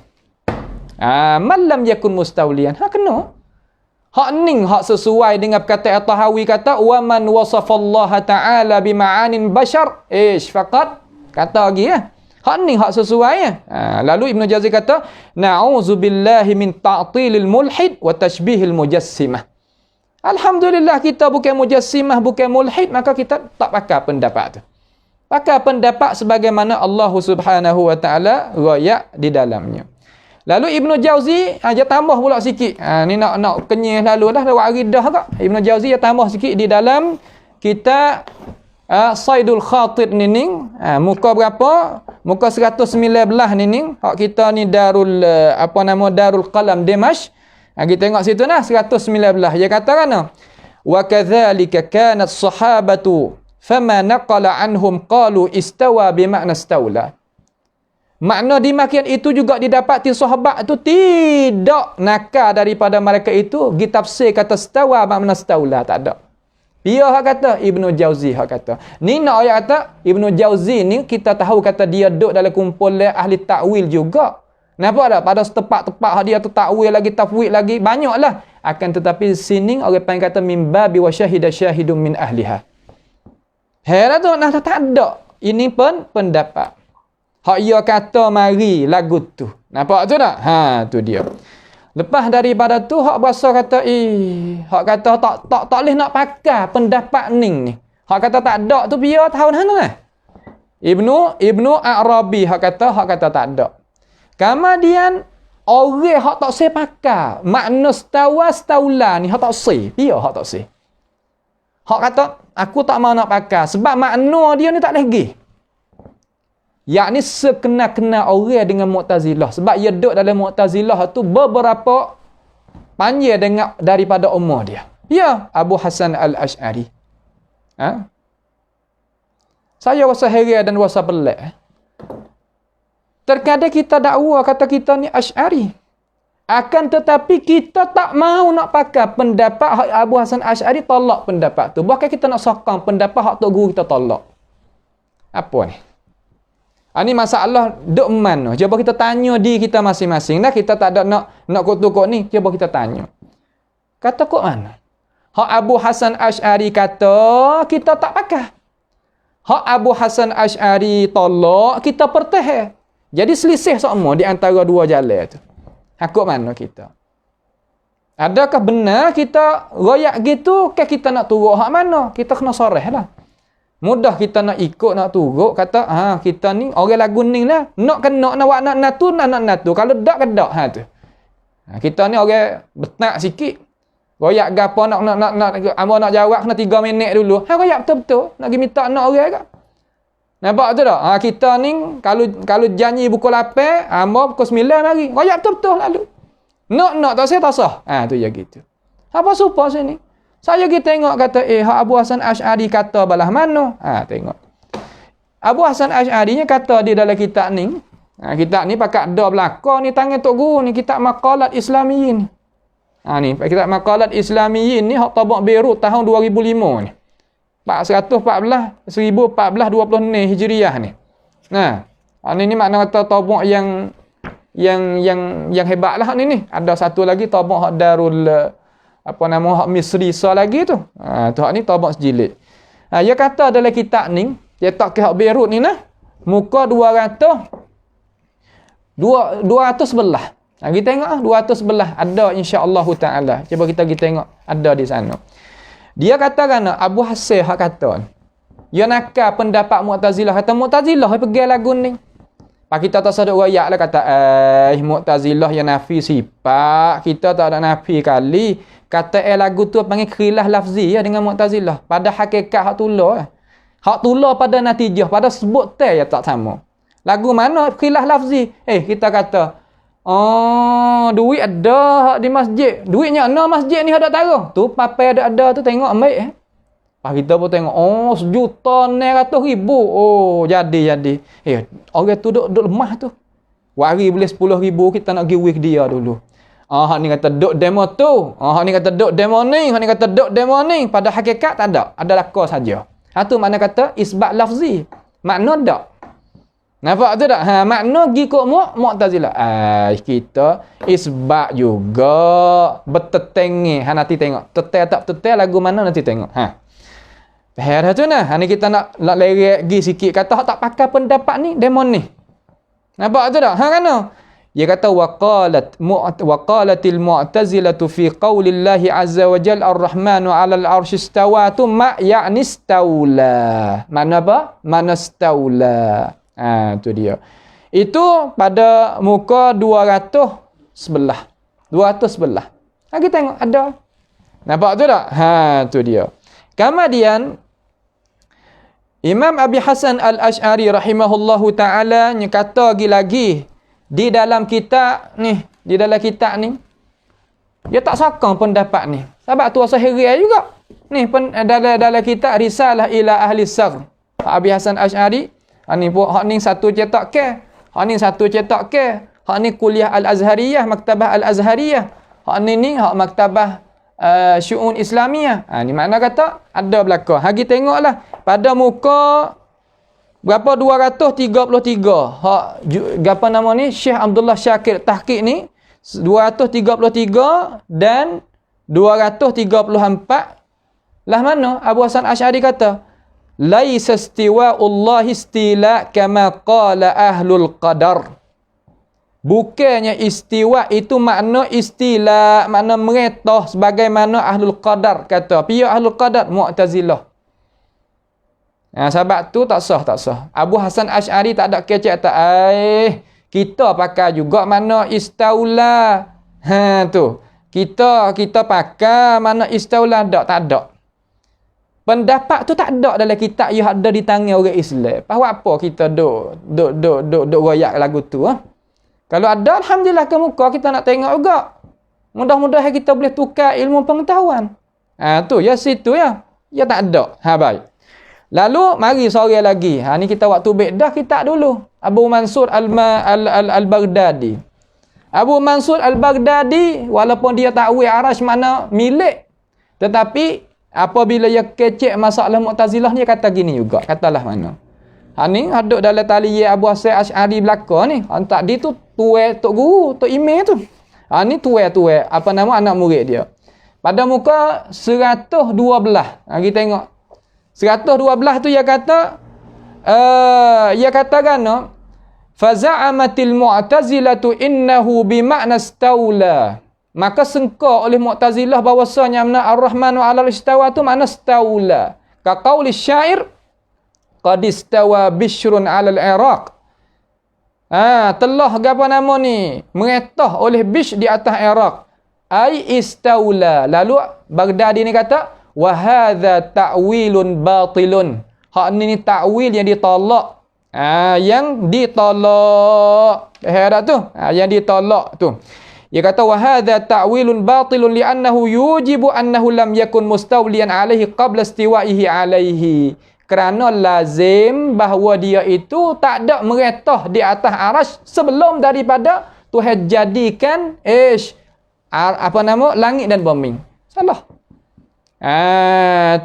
S1: Malam yakun mustawliyan. Kena. Hak ning hak sesuai dengan perkataan Tahawi kata wa man wasafallaha ta'ala bima'anin bashar faqat kata lagi ya. Hak ni hak sesuai ya. Lalu Ibn Jauzi kata na'udzubillahi min ta'tilil mulhid wa tashbihil mujassimah. Alhamdulillah kita bukan mujassimah, bukan mulhid, maka kita tak pakai pendapat tu. Pakai pendapat sebagaimana Allah Subhanahu wa taala royak di dalamnya. Lalu Ibn Jauzi dia tambah pula sikit. Ni nak kenyih lalu dah lewat aridah kak. Ibn Jauzi dia tambah sikit di dalam kitab Saidul Khatir ni muka berapa? Muka 119 ni hak kita ni Darul Darul Qalam Dimash. Kita tengok situ nah 119. Dia kata kan wa kadzalika kanat sahabatu fama naqala anhum qalu istawa bimakna istaula. Makna demikian itu juga didapati sahabat tu tidak nakal daripada mereka itu ditafsir kata istawa makna istaula, tak ada. Dia hak kata, Ibn Jauzi hak kata. Ni nak ayat kata, Ibn Jauzi ni kita tahu kata dia duduk dalam kumpulan ahli takwil juga. Nampak tak? Pada setepak-tepak dia tu takwil lagi, tafwid lagi, banyaklah. Akan tetapi sini orang panggil kata mimbabi wa syahida syahidun min ahliha. Heran tu, nah tak ada. Ini pun pendapat. Hak ia kata mari lagu tu. Nampak tu tak? Tu dia. Lepas daripada tu hak berasa kata hak kata tak boleh nak pakai pendapat ni. Hak kata tak ada tu biar tahu mana. Ibnu Arabi hak kata tak ada. Kemudian orang hak tak sei pakai makna staula ni hak tak sei. Biar hak tak sei. Hak kata aku tak mau nak pakai sebab makna dia ni tak lagi. Yakni sekena-kena orang dengan Mu'tazilah. Sebab ia duduk dalam Mu'tazilah tu beberapa panjang dengan daripada umur dia. Ya, Abu Hasan Al-Ash'ari. Saya rasa heran dan rasa pelik. Terkadang kita dakwa kata kita ni Ash'ari. Akan tetapi kita tak mau nak pakai pendapat Abu Hasan Ash'ari, tolak pendapat tu. Bahkan kita nak sokong pendapat hak tok guru kita tolak. Apa ni? Ini masalah duk mana? Cuba kita tanya di kita masing-masing. Nah, kita tak ada nak kutuk ni. Cuba kita tanya. Kata kok mana? Hak Abu Hasan Ash'ari kata, kita tak pakai. Hak Abu Hasan Ash'ari tolak, kita perteh. Jadi selisih semua di antara dua jalan tu. Hak mana kita? Adakah benar kita royak gitu? Ke kita nak turut hak mana? Kita kena soreh lah. Mudah kita nak ikut, nak turut, kata, kita ni orang lagu ni lah. Nak kena, nak natu. Kalau tak, kedak. Tu. Kita ni orang betak sikit. Royak gapo nak jawab, kena 3 minit dulu. Royak betul-betul. Nak pergi minta nak orang ke? Nampak tu tak? Kita ni, kalau janji pukul 8, amba pukul 9 mari. Royak betul-betul lalu. Nak tak saya tak sah. Tu ya gitu. Apa supa sini? Saya pergi tengok kata, Abu Hasan Ash'ari kata balah mana? Tengok. Abu Hasan Ash'ari ni kata di dalam kitab ni. Kitab ni pakai ada belakang ni tangan Tok Guru ni. Kitab Maqalat Islamiyin. Ni kitab Maqalat Islamiyyin ni hak tabak Beirut tahun 2005 ni. 1426 Hijriah ni. Nah, ni makna kata tabak yang hebat lah ni. Ada satu lagi tabak hak Darul hak Misri lagi tu. Tu hak ni tabak sejilid. Dia kata dalam kitab ni, cetak ke hak Beirut ni nah, muka 200 sebelah. Kita tengok 200 sebelah ada insya-Allah taala. Cuba kita pergi tengok ada di sana. Dia katakan Abu Hasan hak kata. Dia nakal pendapat Mu'tazilah, kata Mu'tazilah pergi lagu ni. Pak kita tak sadar royak lah kata Mu'tazilah yang nafi sifat, kita tak ada nafi kali. Kata lagu tu panggil khilaf lafzi ya dengan Mu'tazilah. Pada hakikat hak tulah. Hak tulah pada natijah, pada sebut ya tak sama. Lagu mana khilaf lafzi? Kita kata duit ada di masjid. Duitnya mana masjid ni ada taruh. Tu papai ada tu tengok ambil Pak kita pun tengok sejuta 900,000. Jadi. Orang tu duk lemah tu. Wari boleh 10,000 kita nak pergi wik dia dulu. Hak ni kata duk demo tu. Hak ni kata duk demo ni. Hak ni kata duk demo ni. Pada hakikat tak ada. Ada lakar saja. Tu makna kata isbat lafzi. Makna tak. Nampak tu tak? Makna gikut Mu'tazilah. Kita isbat juga. Bertetengih. Nanti tengok. Tetel tak tetel lagu mana nanti tengok. Dah tu nah. Ni kita nak lerek gi sikit. Kata tak pakai pendapat ni. Demon ni. Nampak tu tak? Kan? Dia kata waqalatil mu'tazilatu fi qaulillahi azza wa jalla ar-rahmanu 'alal 'arsy istawa tu ya'ni istaula. Mana apa? Mana istaula. Tu dia. Itu pada muka 200 sebelah. 200 sebelah. Kita tengok ada. Nampak tu tak? Tu dia. Kemudian Imam Abi Hasan Al-Asy'ari rahimahullahu ta'ala kata lagi di dalam kitab ni, dia tak sokong pendapat ni. Sebab tu asal heran juga. Ni dalam kitab Risalah ila Ahli Saghr. Abi Hasan Asy'ari, hak ni satu cetak ke. Hak ni kuliah Al-Azhariyah, Maktabah Al-Azhariyah. Hak ni hak Maktabah Syu'un Islamiyah. Ni makna kata ada belakang. Hagi tengoklah pada muka berapa 233. Apa nama ni? Syekh Abdullah Syakir tahqiq ni 233 dan 234. Lah mana Abu Hasan Asy'ari kata laisa istiwa'ullahi istila kama qala ahlul qadar. Bukannya istiwa itu makna istila, makna meretah sebagaimana ahlul qadar kata. Pihak ahlul qadar Mu'tazilah. Sebab tu tak sah. Abu Hasan Asy'ari tak ada kecek tak. Kita pakai juga mana istaula. Tu. Kita pakai mana istaula tak ada. Pendapat tu tak ada dalam kitab yang ada di tangan orang Islam. Apa kita duk royak lagu tu Kalau ada alhamdulillah ke muka kita nak tengok juga. Mudah-mudahan kita boleh tukar ilmu pengetahuan. Tu ya situ ya. Ya tak ada. Baik. Lalu mari sore lagi. Ni kita waktu bedah kita dulu. Abu Mansur Al-Baghdadi. Abu Mansur Al-Baghdadi walaupun dia takwil arash mana milik, tetapi apabila dia kecek masalah Mu'tazilah ni kata gini juga. Katalah mana. Ni haduk dalam tali Abu Hasan Asy'ari belakang ni. Tadi tu tuai tok guru, tok imam tu. Ni tuai apa nama anak murid dia. Pada muka 112. Kita tengok 112 tu dia kata kan faza'amatil mu'tazilatu innahu bima'na istaula. Maka sengkau oleh Mu'tazilah bahwasanya ar-Rahmanu 'alal istawa tu makna istaula. Ka qauli syair qad istawa Bishrun 'alal Iraq. Telah apa nama ni meretah oleh Bishr di atas Iraq. Ai istaula. Lalu Baghdadi ni kata wa hadza ta'wilun batilun. Hak ni takwil yang ditolak. Yang ditolak. Tu. Yang ditolak tu. Dia kata wa hadza ta'wilun batilun li'annahu yujibu annahu lam yakun mustawliyan 'alaihi qabla istiwa'ihi 'alaihi. Kerana lazim bahawa dia itu tak ada meretah di atas arash sebelum daripada Tuhan jadikan apa nama? Langit dan bumi. Salah.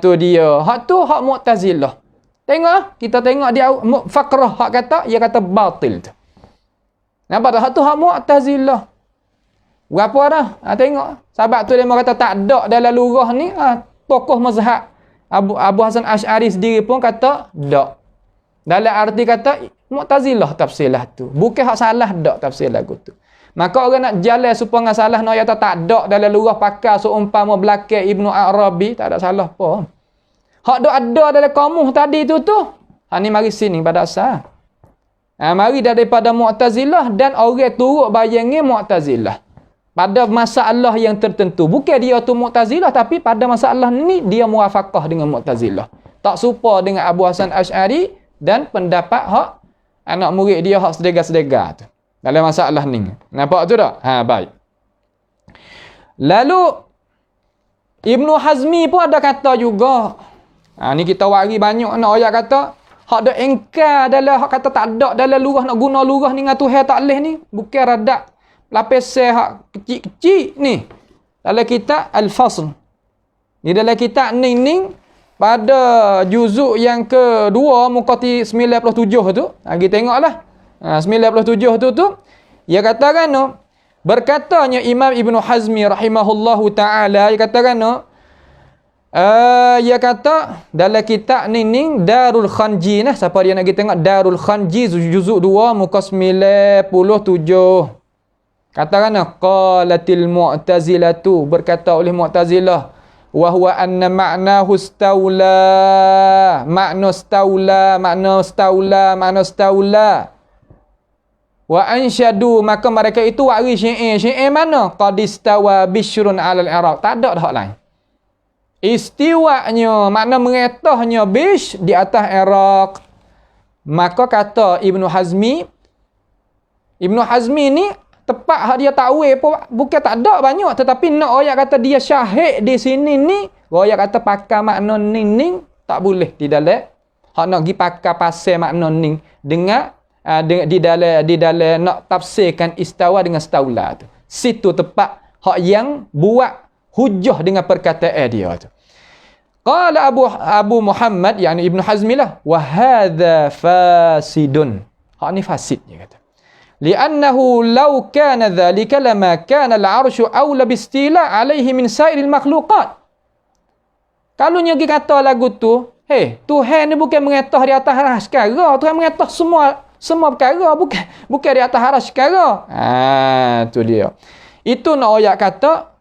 S1: Tu dia. Hak tu hak Mu'tazilah. Tengok, kita tengok dia Faqrah hak kata, dia kata batil tu. Nampak tak? Hak tu hak Mu'tazilah. Berapa dah? Tengok. Sebab tu dia kata tak ada dalam lurah ni. Tokoh mazhab Abu Hasan Asy'ari sendiri pun kata tak. Dalam arti kata Mu'tazilah tafsirlah tu. Bukan hak salah dak tafsir lagu tu. Maka orang nak jalan supaya salah no ayat tak ada dalam lurah pakar seumpama belakang Ibnu Arabi, tak ada salah apa. Hak dak ada dalam kamus tadi tu. Ni mari sini pada asal. Mari daripada Mu'tazilah dan orang turut bayangnya Mu'tazilah. Pada masalah yang tertentu. Bukan dia tu Mu'tazilah, tapi pada masalah ni dia muafakah dengan Mu'tazilah. Tak serupa dengan Abu Hasan Asy'ari dan pendapat hak anak murid dia hak sedega-sedega tu. Dalam masalah ni. Nampak tu tak? Baik. Lalu Ibnu Hazmi pun ada kata juga. Ni kita wari banyak nak ayat kata hak dak engkar dalam hak kata tak ada dalam lurah nak guna lurah ni dengan Tuhan tak leh ni. Bukan radak lapis hak kecil-kecil ni. Dalam kitab Al-Fasl. Di dalam kitab Ning pada juzuk yang kedua muka 97 tu. Kita tengoklah. 97 tu dia katakan berkatanya Imam Ibnu Hazmi rahimahullahu taala, dia katakan dia kata dalam kitab Ning Darul Khanji nah, siapa dia nak kita tengok Darul Khanji juzuk 2 muka 97. Katakan qalatil mu'tazilatu, berkata oleh Mu'tazilah, wa huwa anna ma'nahu istawla, makna staula wa ansyadu, maka mereka itu wari syair mana? Qad istawa bishrun 'alal Iraq. Tak ada dah lain. Istiwanya makna mengetahnya Bishr di atas Iraq. Maka kata Ibnu Hazmi ni tepat hak dia takwil pun bukan tak ada banyak, tetapi nak ayat kata dia syahid di sini ni, ayat kata pakar makna ning tak boleh di dalam hak nak pergi pakar pasal makna ning dengan di dalam nak tafsirkan istawa dengan staula tu. Situ tepat hak yang buat hujah dengan perkataan dia tu. Qala Abu Muhammad yakni Ibnu Hazmi lah, wa hadza fasidun. Hak ni fasid dia kata. Li'annahu law kana dhalika lama kana al-'arsyu awla bistila 'alaihi min sa'iril makhluqat. Kalau nyagi kata lagu tu, Tuhan ni bukan mengetah di atas aras sekarang, Tuhan mengetah semua perkara, bukan di atas aras sekarang. Tu dia. Itu nak ayat kata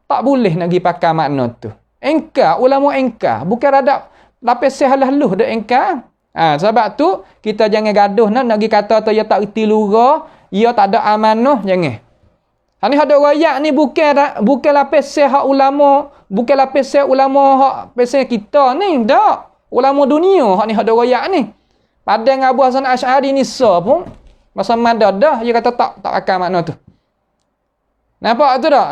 S1: tak boleh nak pergi pakai makna tu. Engkar, ulama engkar, bukan radap lapis sehalah-haluh dak engkar. Sebab tu kita jangan gaduh nak pergi kata tu dia tak reti lurah, dia tak ada amanah, jangan. Ni ada ayat ni bukan lapis hak ulama, bukan lapis ulama hak pasal kita ni, dak. Ulama dunia hak ni ada ayat ni. Pada Abu Hasan Asy'ari ni pun masa mada dah dia kata tak akan makna tu. Nampak tu tak?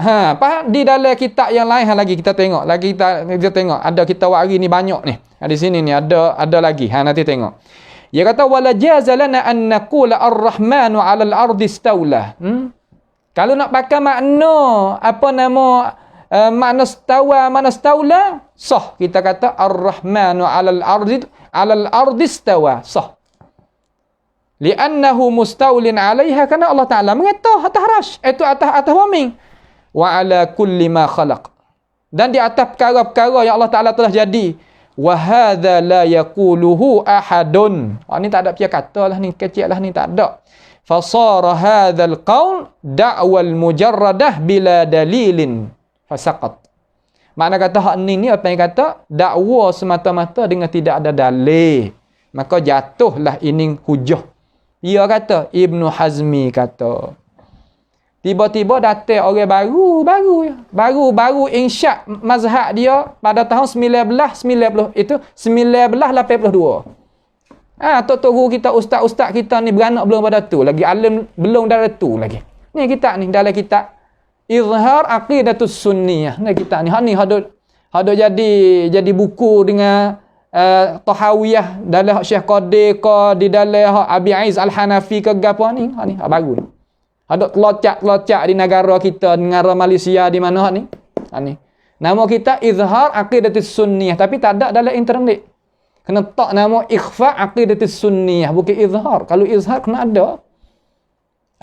S1: Di dalam kitab yang lain lagi kita tengok. Kita tengok ada kita wari ni banyak ni. Di sini ni ada lagi. Nanti tengok. Dia kata wala jazalana an naqula ar-rahmanu 'alal ardi istawla. Kalau nak pakai makna apa nama makna staula sah kita kata ar-rahmanu 'alal ardi istawa sah. Li'annahu mustaulin 'alaiha, karena Allah Taala mengetah atas arasy, itu atas bumi. Wa 'ala kulli ma khalaq, dan di atas perkara-perkara yang Allah Taala telah jadi. Wa hadza la yaquluhu ahadun. Ni tak ada pihak katalah ni, kecil lah ni, tak ada. Fasara hadzal qaul da'wal mujarradah bila dalilin fasaqat. Makna kata hak ni apa yang kata dakwa semata-mata dengan tidak ada dalil, maka jatuhlah ini hujah. Dia kata Ibnu Hazmi kata tiba-tiba datang orang baru insya mazhab dia pada tahun 1982. Tok guru kita, ustaz-ustaz kita ni beranak belum pada tu lagi, alim belum dah tu lagi. Ni kita ni dalam kitab Izhar Aqidatus Sunniyah. Ni kita ni hadut jadi buku dengan Tahawiyah dalam Syekh Qadir ke di dalam Abi Aiz Al-Hanafi ke gapo ni. Ni baru ni. Ada telocak-telocak di negara kita, di negara Malaysia, di mana ni? Ni. Nama kita Izhar Aqidatus Sunniyah, tapi tak ada dalam internet. Kena tak nama Ikhfa Aqidatus Sunniyah, bukan Izhar. Kalau Izhar kena ada.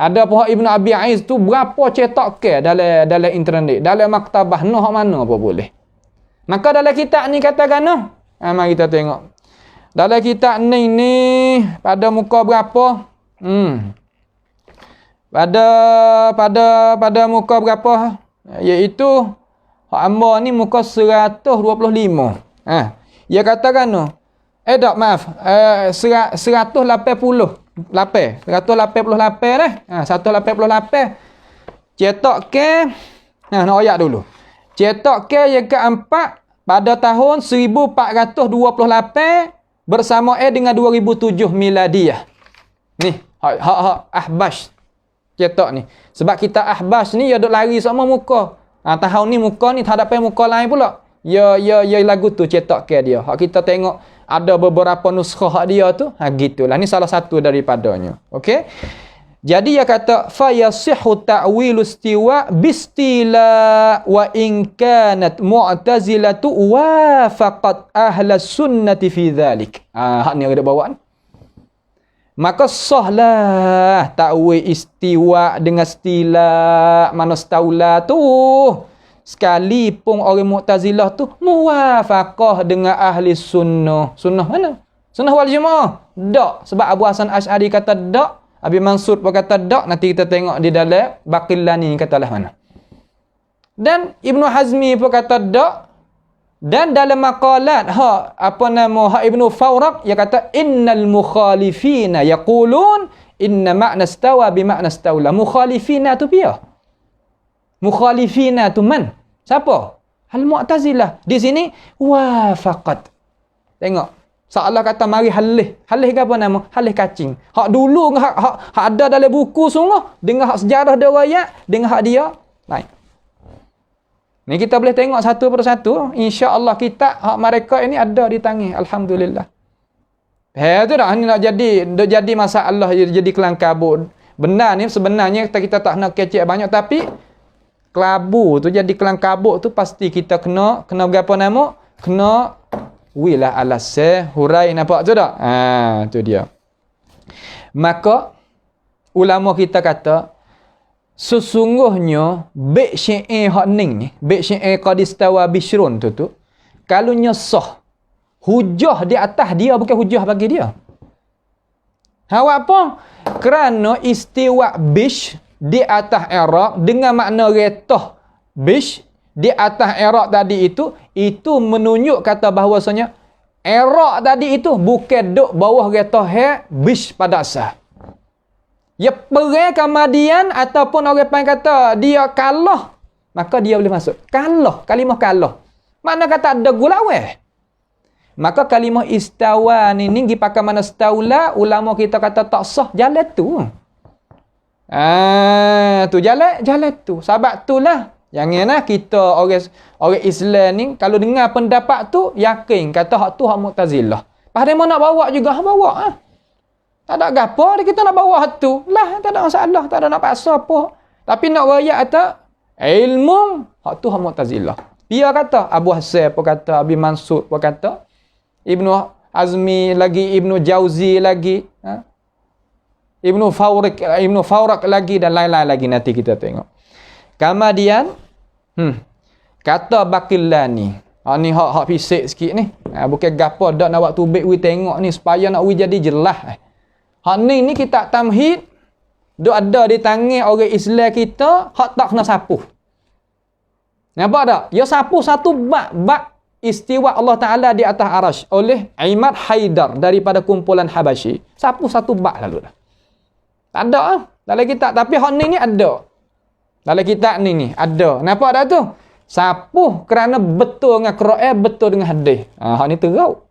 S1: Ada pihak Ibn Abi Aiz tu berapa cetak ke dalam internet, dalam maktabah noh mana apa boleh. Maka dalam kitab ni katakan noh. Mari kita tengok. Dalam kitab ni pada muka berapa? Pada muka berapa? Iaitu hamba ni muka 125. Dia katakan noh. Tak maaf. 188 dah. 188. Cetak ke nak ayat dulu. Cetak ke yang keempat pada tahun 1428 bersama dengan 2007 miladiah. Ni, Ahbash cetak ni. Sebab kita Ahbash ni dia duk lari sama muka. Tahun ni muka ni tak ada muka lain pula. Ya lagu tu cetak ke dia. Hak kita tengok ada beberapa nuskhah dia tu, gitulah. Ni salah satu daripadanya. Okey. Jadi dia kata fa yasihhu ta'wilu istiwa bistila wa in kanat mu'tazilatu wafaqat ahla sunnati fi dhalik. Hak ni ada bawaan. Maka sahlah ta'wil istiwa dengan stila mana staula tu. Sekalipun orang Mu'tazilah tu muwafaqah dengan ahli sunnah. Sunnah mana? Sunnah wal jamaah. Tak. Sebab Abu Hasan Asy'ari kata tak. Abi Mansur pun kata tak. Nanti kita tengok di dalam Baqillani katalah mana. Dan Ibnu Hazmi pun kata tak. Dan dalam maqalat Ibnu Fawraq dia kata innal mukhalifina yaqulun inna ma'na stawa bi ma'na staula. Mukhalifina tu dia. Mukhalifina tu man? Siapa? Al-Mu'tazilah. Di sini wafaqat. Tengok. Seolah kata mari halih. Halih ke apa nama? Halih kacing. Hak dulu hak ada dalam buku sungguh dengan hak sejarah dia riwayat dengan hak dia lain. Ni kita boleh tengok satu persatu. Insya-Allah kita hak mereka ini ada di tangan. Alhamdulillah. Tu dah ni nak jadi masalah jadi kelang kabut. Benar ni sebenarnya kita tak nak kecek banyak tapi kelabu tu jadi kelang kabut tu pasti kita kena apa nama? Kena wilah alasah hurai nampak tu tak? Tu dia. Maka ulama kita kata sesungguhnya baik syi'i hak ning ni, baik syi'i qadistawa bishrun tu kalau nyesah hujah di atas dia bukan hujah bagi dia. Awak apa? Kerana istiwa bish di atas Iraq dengan makna retah bish di atas Iraq tadi itu menunjuk kata bahawasanya Iraq tadi itu bukan duk bawah retah bish pada asal. Ya perang kemudian ataupun orang panggil kata dia kalah maka dia boleh masuk. Kalah, kalimah kalah. Mana kata ada gulaweh. Maka kalimah istawa ni dipakai mana staula ulama kita kata tak sah jalan tu. Tu jalan tu. Sebab itulah janganlah kita orang Islam ni kalau dengar pendapat tu yakin kata hak tu hak Mu'tazilah. Padahal mau nak bawa juga bawa Tak ada gapo kita nak bawa hak tu. Lah tak ada masalah, tak ada nak paksa apa. Tapi nak royak kata ilmu hak tu hak Mu'tazilah. Dia kata Abu Hasan apa kata Abi Mansur apa kata Ibnu Azmi lagi Ibnu Jauzi lagi Ibnu Fawraq lagi dan lain-lain lagi nanti kita tengok. Kemudian kata Baqillani. Ni hak fisik sikit ni. Bukan gapo dak nak buat tubik we tengok ni supaya nak we jadi jelas. Hak ni kita tamhid duk ada di tangan orang Islam kita hak tak kena sapuh. Nampak tak? Ya sapuh satu bab istiwa Allah Ta'ala di atas arash oleh Imad Haidar daripada kumpulan Habasyi. Sapuh satu bab lalu dah. Tak ada dalam kitab. Tapi hak ni ada. Dalam kitab ni ada. Nampak tak tu? Sapuh kerana betul dengan Quran, betul dengan hadis. Hak ni terau.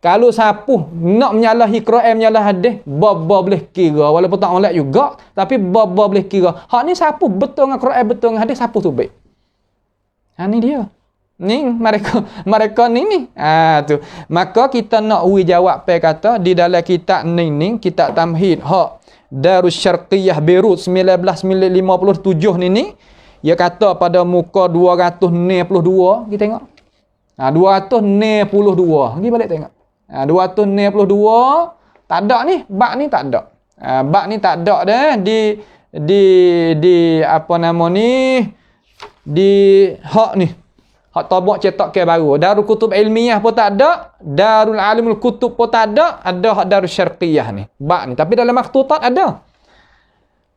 S1: Kalau sapuh nak menyalahi Quran, menyalahi hadis, bab boleh kira. Walaupun tak molek juga, tapi bab boleh kira. Hak ni sapuh betul dengan Quran, betul dengan hadis, sapuh tu baik. Ni dia. Ni mereka ni. Tu. Maka kita nak jawab kata di dalam kitab ni kitab Tamhid hak Darus Syarqiyah Beirut 1957 ni dia kata pada muka 292 kita tengok. 292 pergi balik tengok. 292 tak ada ni, bab ni tak ada. Bab ni tak ada dah di apa nama ni di hak ni. Hak tabak cetak ke baru. Darul Kutub Ilmiah pun tak ada, Darul Alimul Kutub pun tak ada hak Darul Syarqiyah ni. Bab ni tapi dalam makhtutat ada.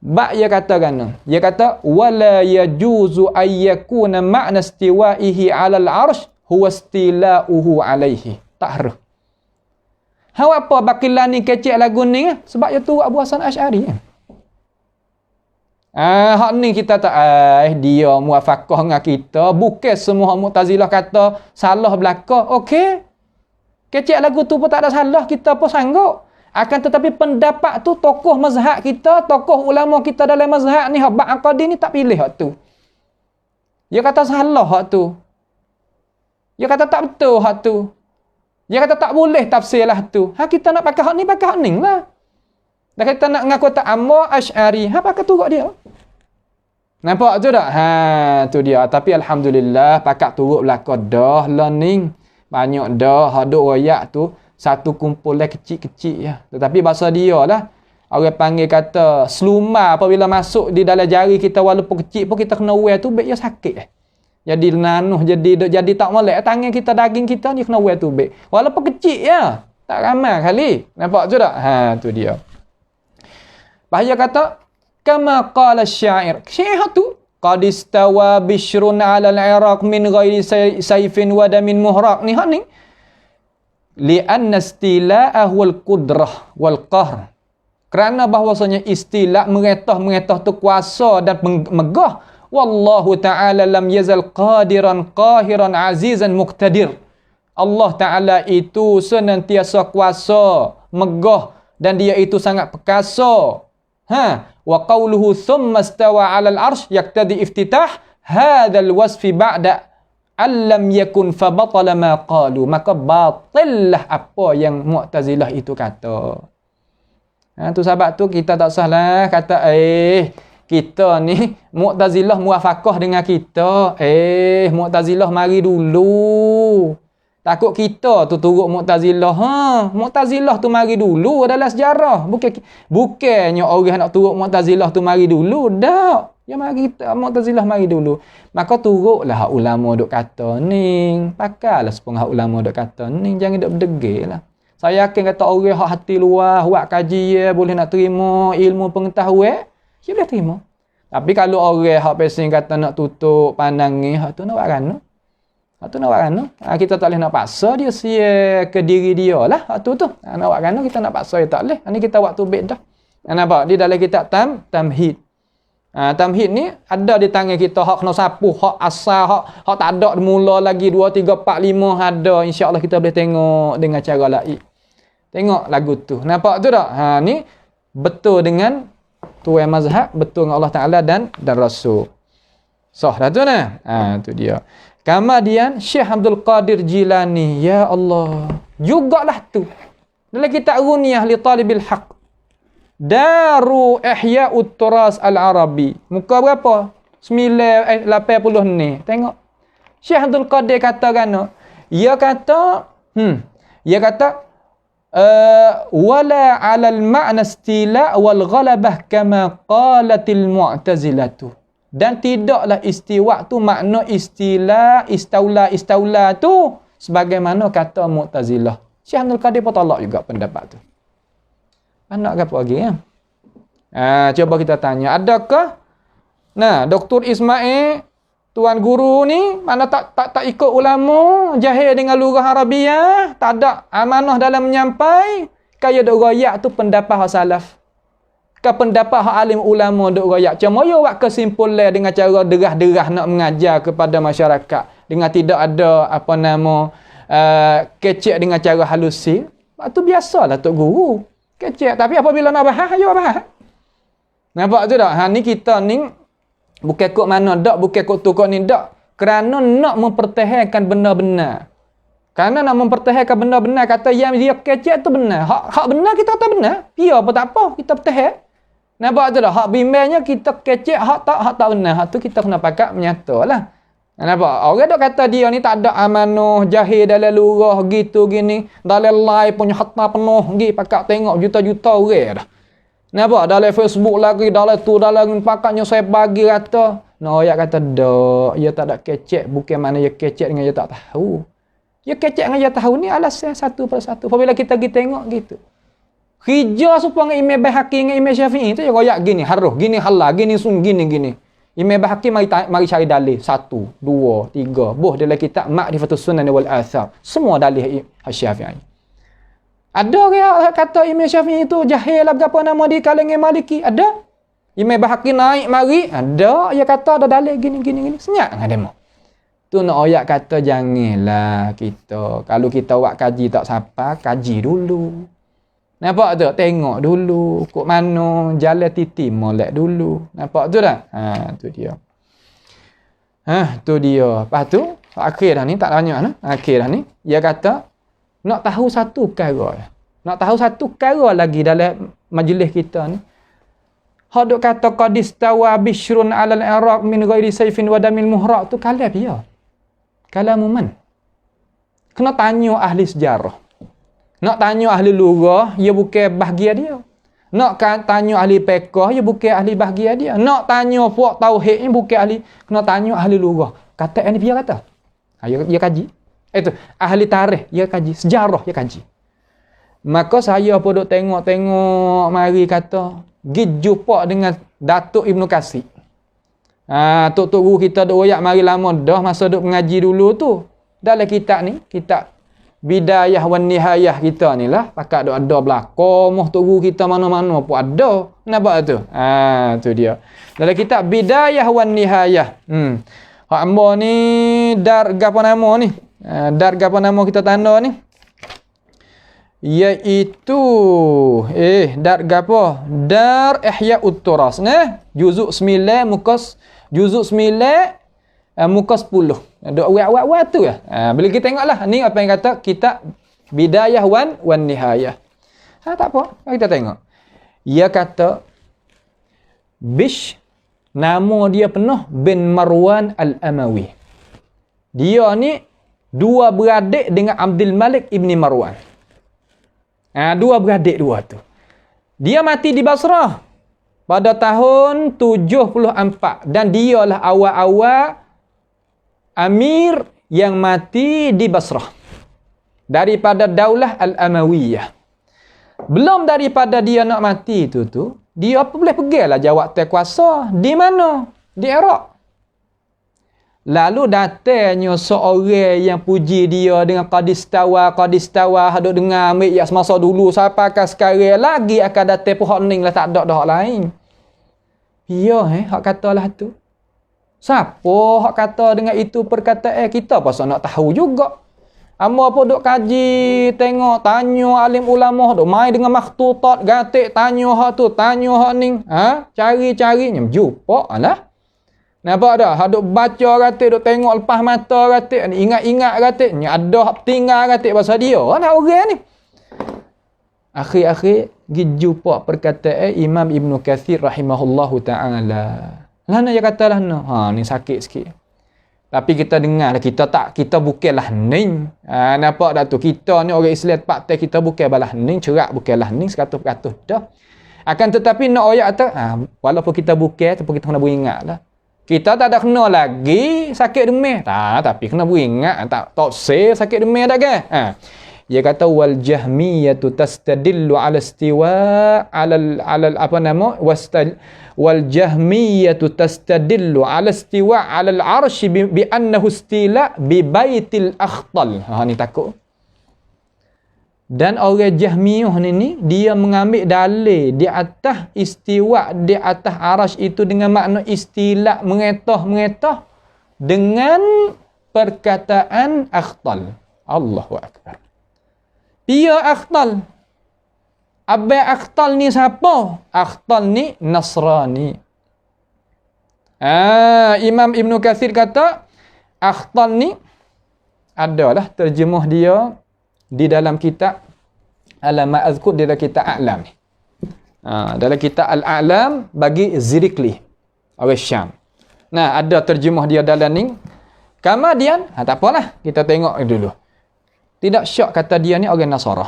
S1: Bab dia kata kan. Dia kata wala yajuzu ayyakuna ma'na istiwa'ihi 'alal 'arsy huwa istila'uhu 'alaihi. Tak harus. Hawa apa bakilan ni kecek lagu ni sebab dia tu Abu Hasan Asy'ari. Hak ni kita tak dia muafaqah dengan kita, bukan semua Mu'tazilah kata salah belaka. Okey. Kecek lagu tu pun tak ada salah, kita pun sanggup. Akan tetapi pendapat tu tokoh mazhab kita, tokoh ulama kita dalam mazhab ni hak bab aqadah ni tak pilih hak tu. Dia kata salah hak tu. Dia kata tak betul hak tu. Dia kata tak boleh tafsir lah tu. Kita nak pakai hak ni lah. Dan kita nak ngaku tak Ammar Asy'ari, pakai turut dia. Nampak tu tak? Tu dia. Tapi alhamdulillah pakat turut belaka dah learning. Banyak dah haduk royak tu satu kumpulan kecil-kecil ya. Tetapi bahasa dia lah. Orang panggil kata seluma apabila masuk di dalam jari kita walaupun kecil pun kita kena wear tu baik dia sakit. Jadi nanuh jadi tak molek tangan kita daging kita ni kena wear tu baik. Walaupun kecil ya. Tak ramai kali. Nampak tu tak? Tu dia. Bahaya kata kama qala asy-syair. Syair tu qad istawa bishrun 'ala al-'iraq min ghairi sayfin wa damin muhraq. Ni hak ni li'anna istila'ahu al-qudrah wal qahr. Kerana bahwasanya istila' mengetah tu kuasa dan megah. Wallahu ta'ala lam yazal qadiran qahiran azizan muqtadir. Allah Ta'ala itu senantiasa kuasa, megah dan dia itu sangat perkasa. Wa qawluhu thumma istawa 'ala al-'arsy yaqtadi iftitah hadzal wasfi ba'da allam yakun fa batala ma qalu. Maka batillah apa yang Mu'tazilah itu kata. Tu sebab tu kita tak salah kata kita ni Mu'tazilah muafaqah dengan kita. Mu'tazilah mari dulu. Takut kita tu turut Mu'tazilah. Mu'tazilah tu mari dulu dalam sejarah. Bukannya orang nak turut Mu'tazilah tu mari dulu. Tak. Ya mari kita Mu'tazilah mari dulu. Maka turutlah hak ulama duk kata ni. Pakailah sepengah hak ulama duk kata ni. Jangan duk berdegil lah. Saya yakin kata orang hak hati luas, buat kaji boleh nak terima ilmu pengetahuan, dia boleh terima. Tapi kalau orang hak pesing kata nak tutup pandang ni, hak tu nak buat kan? Kita tak boleh nak paksa dia ke diri dia lah. Hak tu. Nak buat kan? Kita nak paksa dia tak boleh. Ini kita waktu bed dah. Nampak? Di dalam kitab Tamhid. Tamhid ni ada di tangan kita. Hak kena sapu. Hak asal. Hak tak ada mula lagi. 2, 3, 4, 5 ada. InsyaAllah kita boleh tengok dengan cara lain. Tengok lagu tu. Nampak tu tak? Ni betul dengan tuan mazhab. Betul dengan Allah Ta'ala dan Rasul. Dah tu nah. Tu dia. Kemudian Syekh Abdul Qadir Jilani, ya Allah, jugalah tu. Dalam kitab Ghunyah li Talibil Haq. Daru Ihya'ut Turas Al-Arabi. Muka berapa? 80 ni. Tengok. Syekh Abdul Qadir kata kan, dia kata wala 'alal ma'na istila' wal ghalabah kama qalatil mu'tazilatu. Dan tidaklah istiwa tu makna istila, istaula tu sebagaimana kata Mu'tazilah. Syekh Abdul Qadir pun tolak juga pendapat tu. Anak apa lagi ya? Coba kita tanya, adakah Dr. Ismail tuan guru ni mana tak ikut ulama, jahil dengan lugah Arabiah, tak ada amanah dalam menyampai, kaya dok royak tu pendapat hak salaf. Pendapat hak alim ulama duk royak. Cuma yo buat kesimpulan dengan cara derah-derah nak mengajar kepada masyarakat dengan tidak ada kecek dengan cara halusi. Itu biasalah tok guru. Kecek tapi apabila nak bahas ayo bahas. Nampak tu tak? Ni kita ni bukan kok mana dak, bukan kok tu kok ni dak. kerana nak mempertahankan benda-benar. Kerana nak mempertahankan benda-benar, kata yang dia kecek tu benar. Hak benar kita kata benar. Dia apa tak apa, kita pertahan. Nampak tu dah? Hak bimbangnya kita kecek, hak tak benar. Hak tu kita kena pakat menyatalah. Nampak? Orang dok kata dia ni tak ada amanah, jahil dalam lurah gitu gini. Dalam live punya harta penuh gi pakat tengok juta-juta orang dah. Nampak? Dalam Facebook lagi, dalam tu dalam pakatnya saya bagi kata. No, ayat kata dak, dia tak ada kecek, bukan mana dia kecek dengan dia tak tahu. Dia kecek dengan dia tahu ni alasan satu persatu. Apabila kita pergi tengok gitu. Hijau supaya Imam Baihaqi dengan Imam Syafi'i tu dia royak gini, harus, gini halal, gini sun, gini. Imam Baihaqi mari cari dalil 1, 2, 3. Boh dalam kitab Ma'rifatus Sunan wal Athar. Semua dalil Syafi'i. Ada orang kata Imam Syafi'i itu jahil lah berapa nama di kalangan Maliki? Ada. Imam Baihaqi naik mari, ada. Dia kata ada dalil gini. Senyap dengan demo. Tu nak ayat kata janganlah kita. Kalau kita buat kaji tak siapa, kaji dulu. Nampak tu? Tengok dulu. Kok mana jalan titi molek dulu. Nampak tu dah? Tu dia. Tu dia. Lepas tu, akhir dah ni, tak tanya dah. Akhir dah ni, dia kata, nak tahu satu perkara. Nak tahu satu perkara lagi dalam majlis kita ni. Haduk kata, qad istawa bishrun alal Iraq min ghairi sayfin wa damil muhraq tu kalam dia. Kalamu man? Kena tanya ahli sejarah. Nak tanya ahli lugah, dia bukan bahagia dia. Nak tanya ahli fiqh, dia bukan ahli bahagia dia. Nak tanya puak tauhid ni bukan ahli, kena tanya ahli lugah. Kata ni dia kata. Dia kaji. Itu ahli tarikh, dia kaji, sejarah dia kaji. Maka saya pun duk tengok mari kata, gi jumpa dengan Datuk Ibnu Kasir. Tok guru kita duk royak mari lama dah masa duk mengaji dulu tu. Dalam kitab ni, kitab Bidayah wan Nihayah kita ni lah. Pakat duk ada belakang, moh tok guru kita mana-mana pun ada. Nampak tu? Tu dia. Dalam kitab Bidayah wan Nihayah. Hak ambo ni dar gapo nama ni? Dar gapo nama kita tanda ni? Iaitu dar gapo? Dar Ihya'ut Turas nah, juzuk 9 mukas juzuk 9 muka 10. Duk awal-awal tu ya. Bila kita tengoklah ni apa yang kata kitab Bidayah wan Nihayah. Tak apa, kita tengok. Ia kata Bish, nama dia penuh bin Marwan Al-Amawi. Dia ni dua beradik dengan Abdul Malik ibni Marwan. Dua beradik dua tu. Dia mati di Basrah pada tahun 74 dan dialah awal-awal amir yang mati di Basrah daripada Daulah Al-Amawiyah. Belum daripada dia nak mati tu dia boleh pergilah jawab kuasa di mana? Di Iraq. Lalu datangnya seorang yang puji dia dengan qadistawa hadut dengar ambil ya semasa dulu sampai ke sekarang lagi akan datang pun hak ning lah, tak ada dah hak lain. Ya hak katalah tu. Siapa hak kata dengan itu perkataan kita pasal nak tahu juga. Amba pun duk kaji, tengok, tanya alim ulama, duk main dengan makhtutat, gatik tanya hak tu, tanya hak ning, cari-carinya jumpa lah. Nampak dah? Haduk baca ratik, duk tengok lepas mata ratik, ingat-ingat ratik, ada hak tinggal ratik pasal dia. Nak orang ni. Akhir-akhir pergi jumpa perkataan Imam Ibnu Katsir rahimahullahu ta'ala. Lana dia kata lah ni sakit sikit. Tapi kita dengar lah, kita bukanlah ning. Nampak dah tu, kita ni orang Islam pak kita bukan balah ning, cerak bukanlah ning 100% dah. Akan tetapi nak ayat kata, walaupun kita bukan, tapi kita kena beringat lah. Kita tak ada kena lagi sakit demam. Tapi kena beringat, tak say sakit demam dah kan? Dia kata wal jahmiyatu tastadillu ala istiwa ala apa nama wal jahmiyatu tastadillu ala istiwa ala al-'arsy bi annahu istila bi baitil akhtal. Ni takut. Dan orang Jahmiyah ni dia mengambil dalil di atas istiwa di atas arasy itu dengan makna istila mengetah dengan perkataan akhtal. Allahu akbar. Dia akhtal. Abai akhtal ni siapa? Akhtal ni Nasrani. Imam Ibnu Katsir kata Akhtal ni adalah terjemuh dia di dalam kitab Al-Ma Azkur, di dalam kitab A'lam ni. Dalam kitab Al-A'lam bagi Zirikli, orang Syam. Nah, ada terjemuh dia dalam ni. Kemudian, tak apalah, kita tengok dulu. Tidak syak kata dia ni orang Nasara.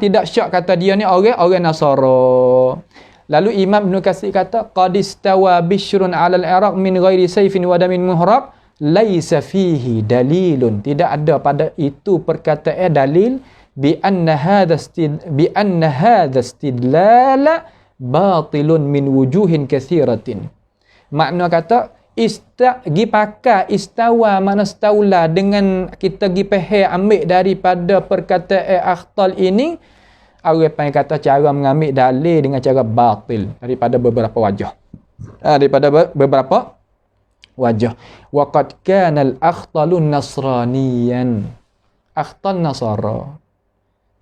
S1: Tidak syak kata dia ni orang Nasara. Lalu Imam Ibn Katsir kata, qad istawa Bishrun 'ala al-Iraq min ghairi sayfin wa damin muhrab, laisa fihi dalilun. Tidak ada pada itu perkataan dalil bi anna hadha istidlala batilun min wujuhin katsiratin. Makna kata gi pakai istawa mana staula dengan kita gi ambil daripada perkataan akhtal ini, orang panggil kata cara mengambil dalil dengan cara batil daripada beberapa wajah. Wa qad kana al-akhtalu nasraniyan. Akhtal Nasara.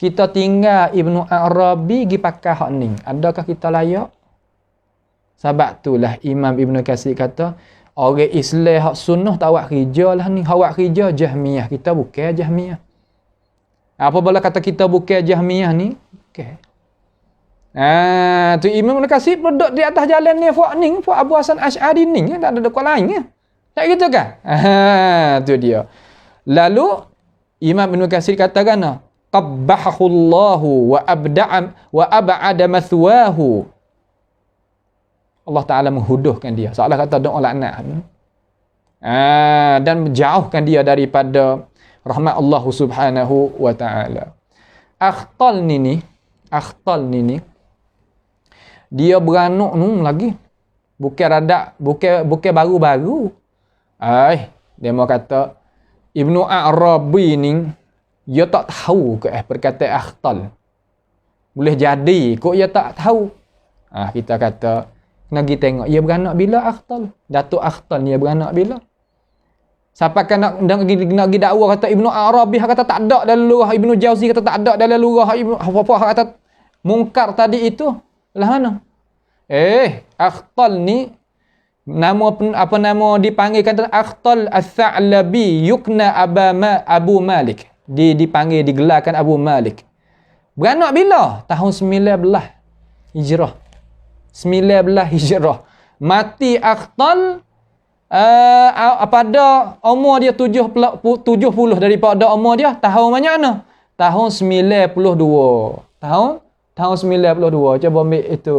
S1: Kita tinggal Ibnu Arabi gi pakai hak ni. Adakah kita layak? Sebab itulah Imam Ibn Katsir kata, orang Islam hak sunnah tak awak kerja lah ni. Awak kerja Jahmiyah. Kita bukan Jahmiyah. Apabila kata kita bukan Jahmiyah ni, okey. Tu Imam Ibn Katsir duduk di atas jalan ni, Fuq Abu Hasan Asy'ari ni, tak ada dekat lain ya. Tak gitu kan? Tu dia. Lalu Imam Ibn Katsir katakan, qabbahahullahu wa ab'ada mathwahu. Allah Ta'ala menghuduhkan dia. Seolah kata doa laknat. Dan menjauhkan dia daripada rahmat Allah Subhanahu wa Ta'ala. Akhtal ni dia beranak lagi. Bukan baru-baru. Dia mau kata Ibnu Arabi ni dia tak tahu ke perkataan akhtal. Boleh jadi kok dia tak tahu. Kita kata nak pergi tengok dia beranak bila akhtal. Datuk akhtal dia beranak bila? Siapa kan nak pergi dakwah kata Ibnu Arabi kata tak ada dalam lurah, Ibnu Jauzi kata tak ada dalam lurah, Ibnu apa kata mungkar tadi itu. Lah mana? Akhtal ni nama dipanggil kata Akhtal Ats-Tsa'labi yukna Abu Malik. Dipanggil digelarkan Abu Malik. Beranak bila? Tahun 19 Hijrah. 19 Hijrah. Mati Akhtal pada umur dia 70 daripada umur dia tahun mana? Tahun 92. Tahun 92. Cuba ambil itu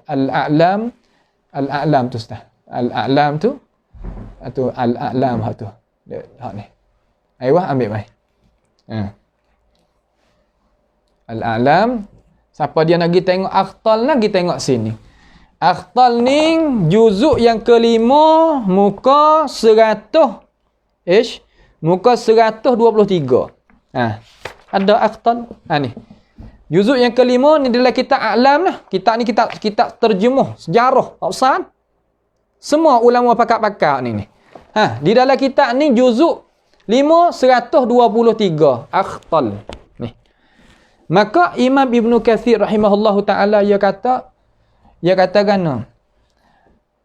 S1: Al-A'lam tu Ustaz. Al-A'lam tu atau Al-A'lam tu. Hak ni. Ayuh ambil mai. Al-A'lam. Siapa dia nak pergi tengok Akhtal, nak pergi tengok sini. Akhtal ni juzuk yang kelima, muka 100 muka 123. Ada Akhtal. Ni. Juzuk yang kelima ni dalam kitab A'lam lah. Kitab ni kitab terjemuh sejarah besar. Semua ulama pakar-pakar ni. Di dalam kitab ni juzuk 5 123 Akhtal ni. Maka Imam Ibn Katsir rahimahullahu taala dia katakan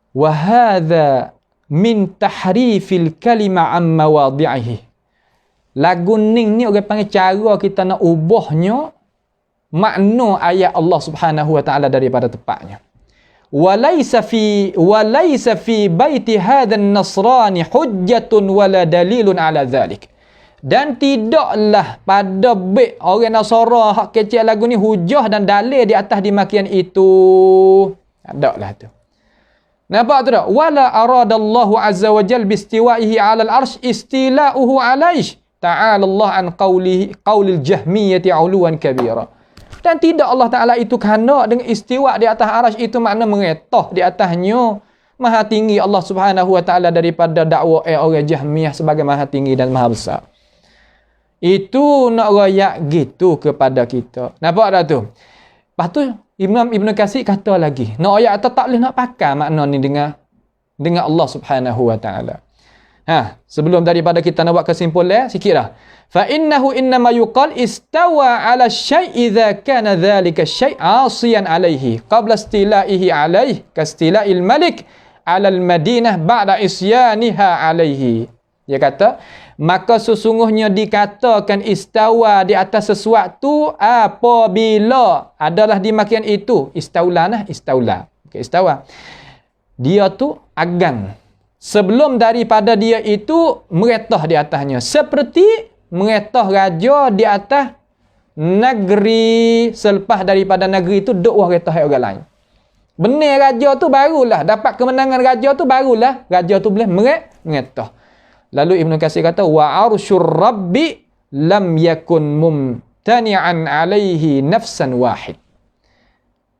S1: wa hadza min tahrifil kalima an mawadhi'ihi. Lagu ni orang panggil cara kita nak ubahnya makna ayat Allah Subhanahu wa taala daripada tepatnya. Walaysa fi baiti hadha an-nasrani hujjatun wala dalilun ala dhalik. Dan tidaklah pada bait orang Nasara hak kecil lagu ni hujah dan dalil di atas dimakian itu. Taklah tu. Nampak tu tak? Wala aradallahu azza wa jal bistiwa'ihi 'ala al-'arsy istila'uhu 'alaihi. Ta'ala Allah an qaulil jahmiyati 'uluwan kabira. Dan tidak Allah Ta'ala itu kerana dengan istiwa di atas arasy itu makna mengetah di atasnya. Maha tinggi Allah Subhanahu wa Ta'ala daripada dakwa orang Jahmiyah sebagai maha tinggi dan maha besar. Itu nak royak gitu kepada kita. Nampak tak tu? Lepas tu Imam Ibn Katsir kata lagi, nak ayat atau tak boleh nak pakai makna ni dengan Allah Subhanahu wa Ta'ala. Sebelum daripada kita nak buat kesimpulan sikit dah. Fa innahu innama yuqal istawa 'ala syai' idza kana dhalika syai' 'asiyan 'alaihi qabla istila'ihi 'alaihi kastila'il malik 'alal Madinah ba'da isyaniha 'alaihi. Dia kata, maka sesungguhnya dikatakan istawa di atas sesuatu apabila adalah dimakian itu. Istaula. Okay, istawa. Dia tu agang. Sebelum daripada dia itu meretah di atasnya. Seperti meretah raja di atas negeri. Selepas daripada negeri itu duk retah orang lain. Benar raja tu barulah dapat kemenangan, raja tu barulah raja tu boleh meretah. Lalu Ibn Katsir kata wa arsyur rabbi lam yakun mumtani'an alaihi nafsan wahid.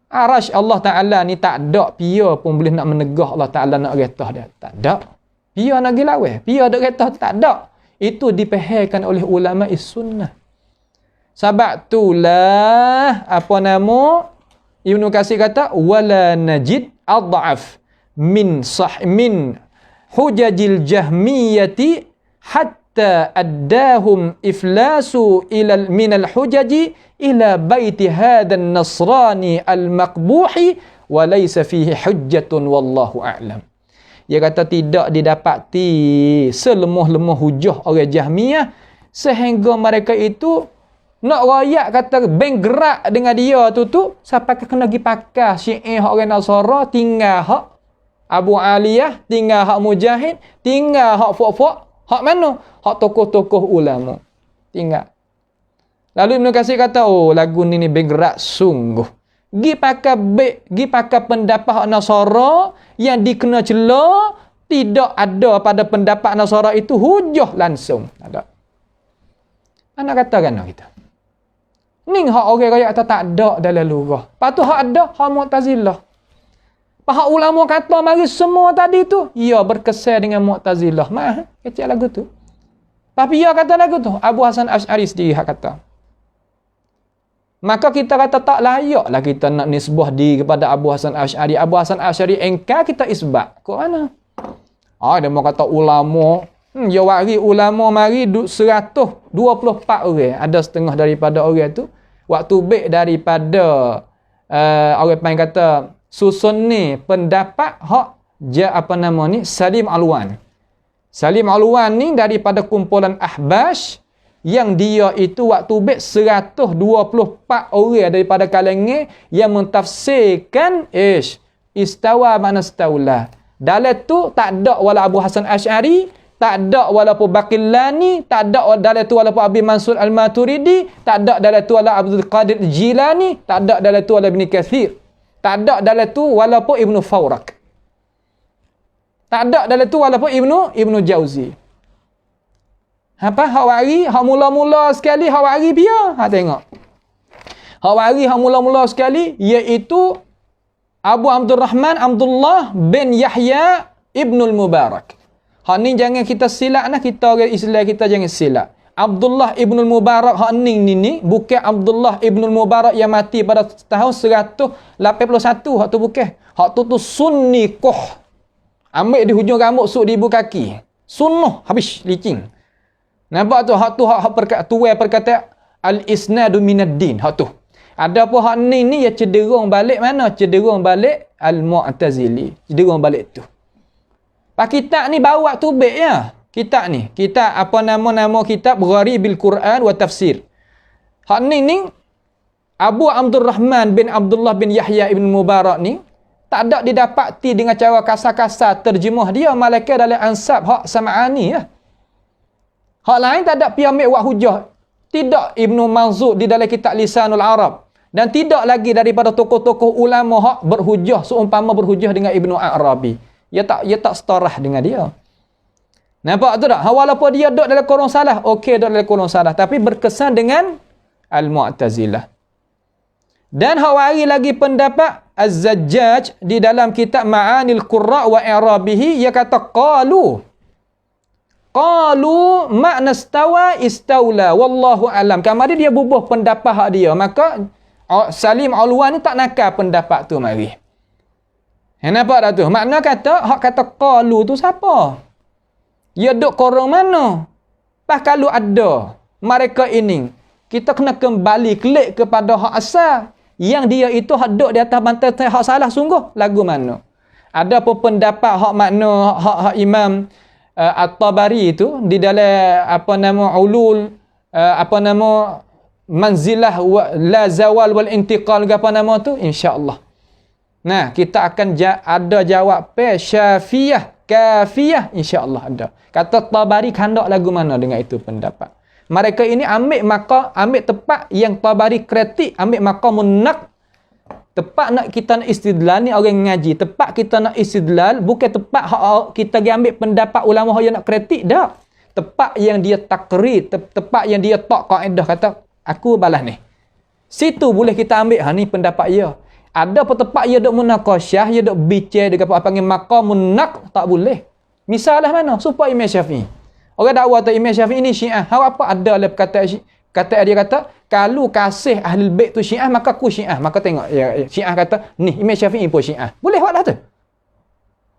S1: Arash Allah Ta'ala ni tak ada pia pun boleh nak menegah Allah Ta'ala nak retah dia. Tak ada. Pia nak pergi lawan. Pia nak retah tak ada. Itu dipeherkan oleh ulama sunnah. Sebab itulah apa nama Ibn Katsir kata wala najid adhaf min hujajil jahmiyati hatta addahum iflasu ila minal hujaji ila baiti hadan nasrani al-maqbuhi wa laysa fihi hujjatun wallahu a'lam. Dia kata tidak didapati selemah-lemah hujah orang Jahmiyah sehingga mereka itu nak royak kata beng gerak dengan dia tu sampai kena pergi pakai Syiah orang Nasara, tinggal hak Abu Aliyah, tinggal hak Mujahid, tinggal hak Fok-Fok. Hak mana? Hak tokoh-tokoh ulama. Tinggal. Lalu Ibn Katsir kata, oh lagu ni bergerak sungguh. Gi pakai pendapat hak Nasara yang dikena cela, tidak ada pada pendapat Nasara itu hujah langsung. Ada. Anak kata kan kita. Ni hak orang kaya kata tak ada dalam lugah. Lepas tu hak ada, hak Mu'tazilah. Pahak ulama kata mari semua tadi tu, ia berkesan dengan Mu'tazilah. Kecil lagu tu. Tapi ia kata lagu tu, Abu Hasan Asy'ari sendiri hak kata. Maka kita kata tak layaklah kita nak nisbah diri kepada Abu Hasan Asy'ari. Abu Hasan Asy'ari engkar kita isbat. Kok mana? Dia mau kata ulama. Dia wari ulama mari 124 orang. Ada setengah daripada orang tu. Waktu baik daripada orang panggil kata susun ni pendapat hak Salim Alwan. Salim Alwan ni daripada kumpulan Ahbash yang dia itu waktu baik 124 orang daripada kalangan yang mentafsirkan istawa makna staula. Dalam tu tak ada wala Abu Hasan Asy'ari, tak ada wala Baqillani, tak ada dalam tu wala Abi Mansur Al-Maturidi, tak ada dalam tu wala Abdul Qadir Jilani, tak ada dalam tu wala Ibn Katsir. Tak ada dalam tu walaupun Ibnu Fawrak. Tak ada dalam tu walaupun Ibnu Jauzi. Apa? Hak wari, hak mula-mula sekali hak wari dia. Tengok. Hak wari, hak mula-mula sekali iaitu Abu Abdurrahman Abdullah bin Yahya Ibnul Mubarak. Hak ni jangan kita silap nah, kita orang Islam kita jangan silap. Abdullah Ibnul Mubarak hak ni bukan Abdullah Ibnul Mubarak yang mati pada tahun 181 hak tu bukan. Hak tu sunni koh. Ambil di hujung rambut suk di ibu kaki. Sunnah habis licin. Nampak tu hak tu hak perkata al-isnadu minad din hak tu. Ada apa hak ni ya cenderung balik mana? Cenderung balik al-Mu'tazili. Cenderung balik tu. Pak kitab ni bawa tu baik ya. Kitab ni, kitab apa nama kitab Gharibil Quran wa Tafsir. Hak ni Abu Abdurrahman bin Abdullah bin Yahya Ibn Mubarak ni tak ada didapati dengan cara kasar-kasar terjemah dia malaikat dalam ansab hak Sam'ani ya. Hak lain tak ada pi ambil buat hujah. Tidak Ibnu Manzur di dalam kitab Lisanul Arab dan tidak lagi daripada tokoh-tokoh ulama hak berhujah seumpama berhujah dengan Ibnu Arabi. Ia tak setarah dengan dia. Nampak tu tak? Walaupun dia duduk dalam kolong salah, okey duduk dalam kolong salah, tapi berkesan dengan Al-Mu'tazilah. Dan hawari lagi pendapat Az-Zajjaj di dalam kitab Ma'anil Qurra wa I'rabihi, ia kata qalu makna istaula wallahu alam. Kamari dia bubuh pendapat hak dia, maka Salim Alwan ni tak nakal pendapat tu mari. Nampak tak tu? Makna hak kata qalu tu siapa? Dia duk korang mana? Pas kalau ada mereka ini, kita kena kembali klik kepada hak asal. Yang dia itu hak duk di atas bantai hak salah sungguh. Lagu mana? Ada pun pendapat hak makna hak Imam At-Tabari itu di dalam apa nama ulul apa nama manzilah la zawal wal intiqal apa nama tu, insya-Allah. Nah, kita akan ada jawab syafiyah kafiyah, insya-Allah ada. Kata Tabari kandak lagu mana dengan itu pendapat. Mereka ini ambil tepat yang Tabari kritik, ambil maqamun naq. Tepat nak kita nak istidlal ni orang ngaji. Tepat kita nak istidlal bukan tepat kita ambil pendapat ulama yang nak kritik dah. Tepat yang dia takrir, tepat yang dia tak kaedah kata aku balas ni. Situ boleh kita ambil ni pendapat dia. Ada apa tepat dia dak munaqasyah, dia dak bincang dekat apa panggil maqamun naq, tak boleh. Misalah mana? Supaya Imam Syafi'i. Orang dakwa tu Imam Syafi'i ni Syiah. Apa ada lah kata dia kata kalau kasih ahli bait tu Syiah maka aku Syiah. Maka tengok Syiah kata ni Imam Syafi'i pun Syiah. Boleh buat dah tu.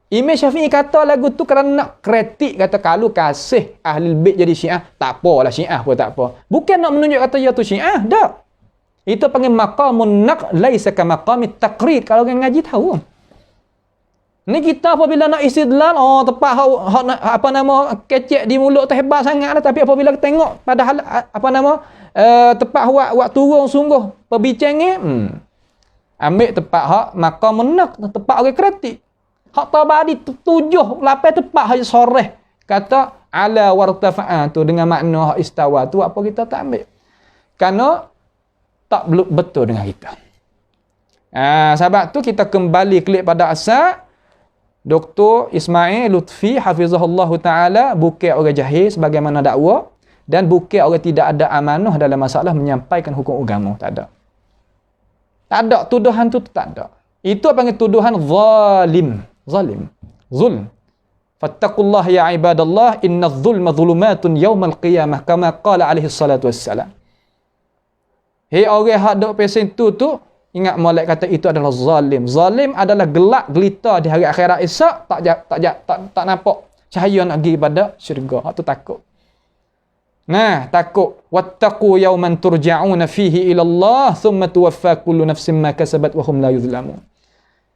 S1: Imam Syafi'i kata lagu tu kerana nak kritik, kata kalau kasih ahli bait jadi Syiah tak apalah, Syiah pun tak apa. Bukan nak menunjuk kata dia tu Syiah, dak. Itu panggil maqamun naq laisa ka maqamit taqrid. Kalau orang ngaji tahu. Ni kita apabila nak istidlal, tepat apa nama kecek di mulut tu hebat sangat lah, tapi apabila tengok padahal apa nama tepat hak turun sungguh perbicangnya, ambil tepat hak maqamun naq, tepat orang kritik. Hak Tabari 7-8 tepat hak soreh kata ala wartafa'a tu dengan makna hak istawa tu, apa kita tak ambil. Kerana tak betul dengan kita. Sebab tu kita kembali klik pada asal. Dr. Ismail Lutfi hafizahullah ta'ala bukan orang jahil sebagaimana dakwa, dan bukan orang tidak ada amanah dalam masalah menyampaikan hukum agama. Tak ada. Tak ada. Tuduhan tu tak ada. Itu panggil tuduhan zalim. Zulm. Fattakullah ya ibadallah, inna zulma zulumatun yawmal qiyamah kama qala alaihi salatu wassalam. Hei orang hak dok pesen tu ingat molek kata itu adalah zalim. Zalim adalah gelap gelita di hari akhirat esok, tak nampak cahaya nak pergi pada syurga. Hak tu takut. Nah, takut. Wattaqu yawman turja'una fihi ila Allah thumma tuwaffa kullu nafsin ma kasabat wa hum la yuzlamun.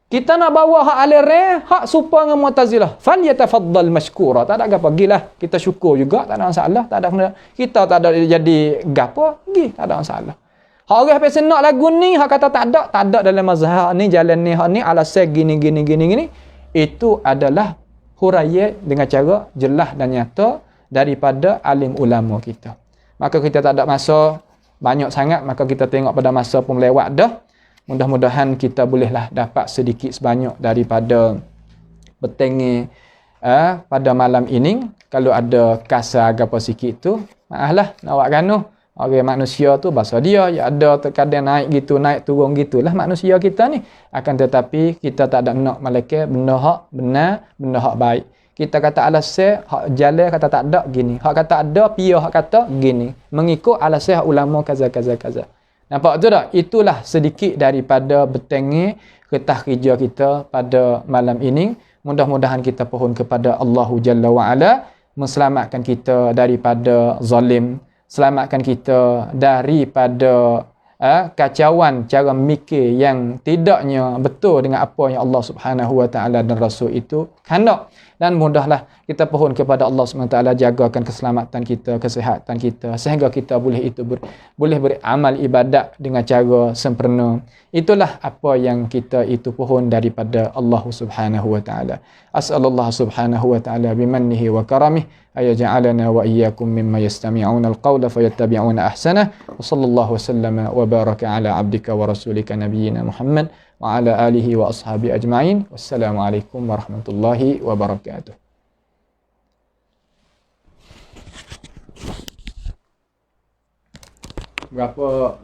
S1: Kita nak bawa hak alire, hak serupa dengan Mu'tazilah. Fal yatafaddal mashkura. Tak ada apa, gilah kita syukur juga, tak ada masalah, tak ada kita tak ada jadi gapo, pergi, tak ada masalah. Hak orang pesen nak lagu ni, hak kata tak ada dalam mazhab ni, jalan ni, hak ni alasan gini. Itu adalah huraian dengan cara jelas dan nyata daripada alim ulama kita. Maka kita tak ada masa banyak sangat, maka kita tengok pada masa pun lewat dah. Mudah-mudahan kita bolehlah dapat sedikit sebanyak daripada petenge pada malam ini. Kalau ada kasar apa sikit tu, maaflah nak buat ganuh. Orang manusia tu bahasa dia, ya ada terkadang naik gitu, naik turun gitulah manusia kita ni. Akan tetapi kita tak ada nak malaikat benda hak benar, benda hak baik. Kita kata alasan hak jalan kata tak ada gini. Hak kata ada pia hak kata gini. Mengikut alasan ulama kaza. Nampak tu tak? Itulah sedikit daripada betenge ketah kerja kita pada malam ini. Mudah-mudahan kita pohon kepada Allahu Jalla wa Ala menselamatkan kita daripada zalim, selamatkan kita daripada kacauan cara mikir yang tidaknya betul dengan apa yang Allah Subhanahu wa taala dan Rasul itu hendak. Dan mudahlah kita pohon kepada Allah Subhanahu wa taala jagakan keselamatan kita, kesihatan kita, sehingga kita boleh beramal ibadat dengan cara sempurna. Itulah apa yang kita itu pohon daripada Allah Subhanahu wa taala. As'alullah Subhanahu wa taala bimannihi wa karamih ayaj'alana wa iyyakum mimma yastami'una al-qawla fayattabi'una ahsanah. Wa sallallahu wasallama wa baraka ala abdika wa rasulika nabiyyina Muhammad wa ala alihi wa ashabi ajma'in. Wassalamualaikum warahmatullahi wabarakatuh. Berapa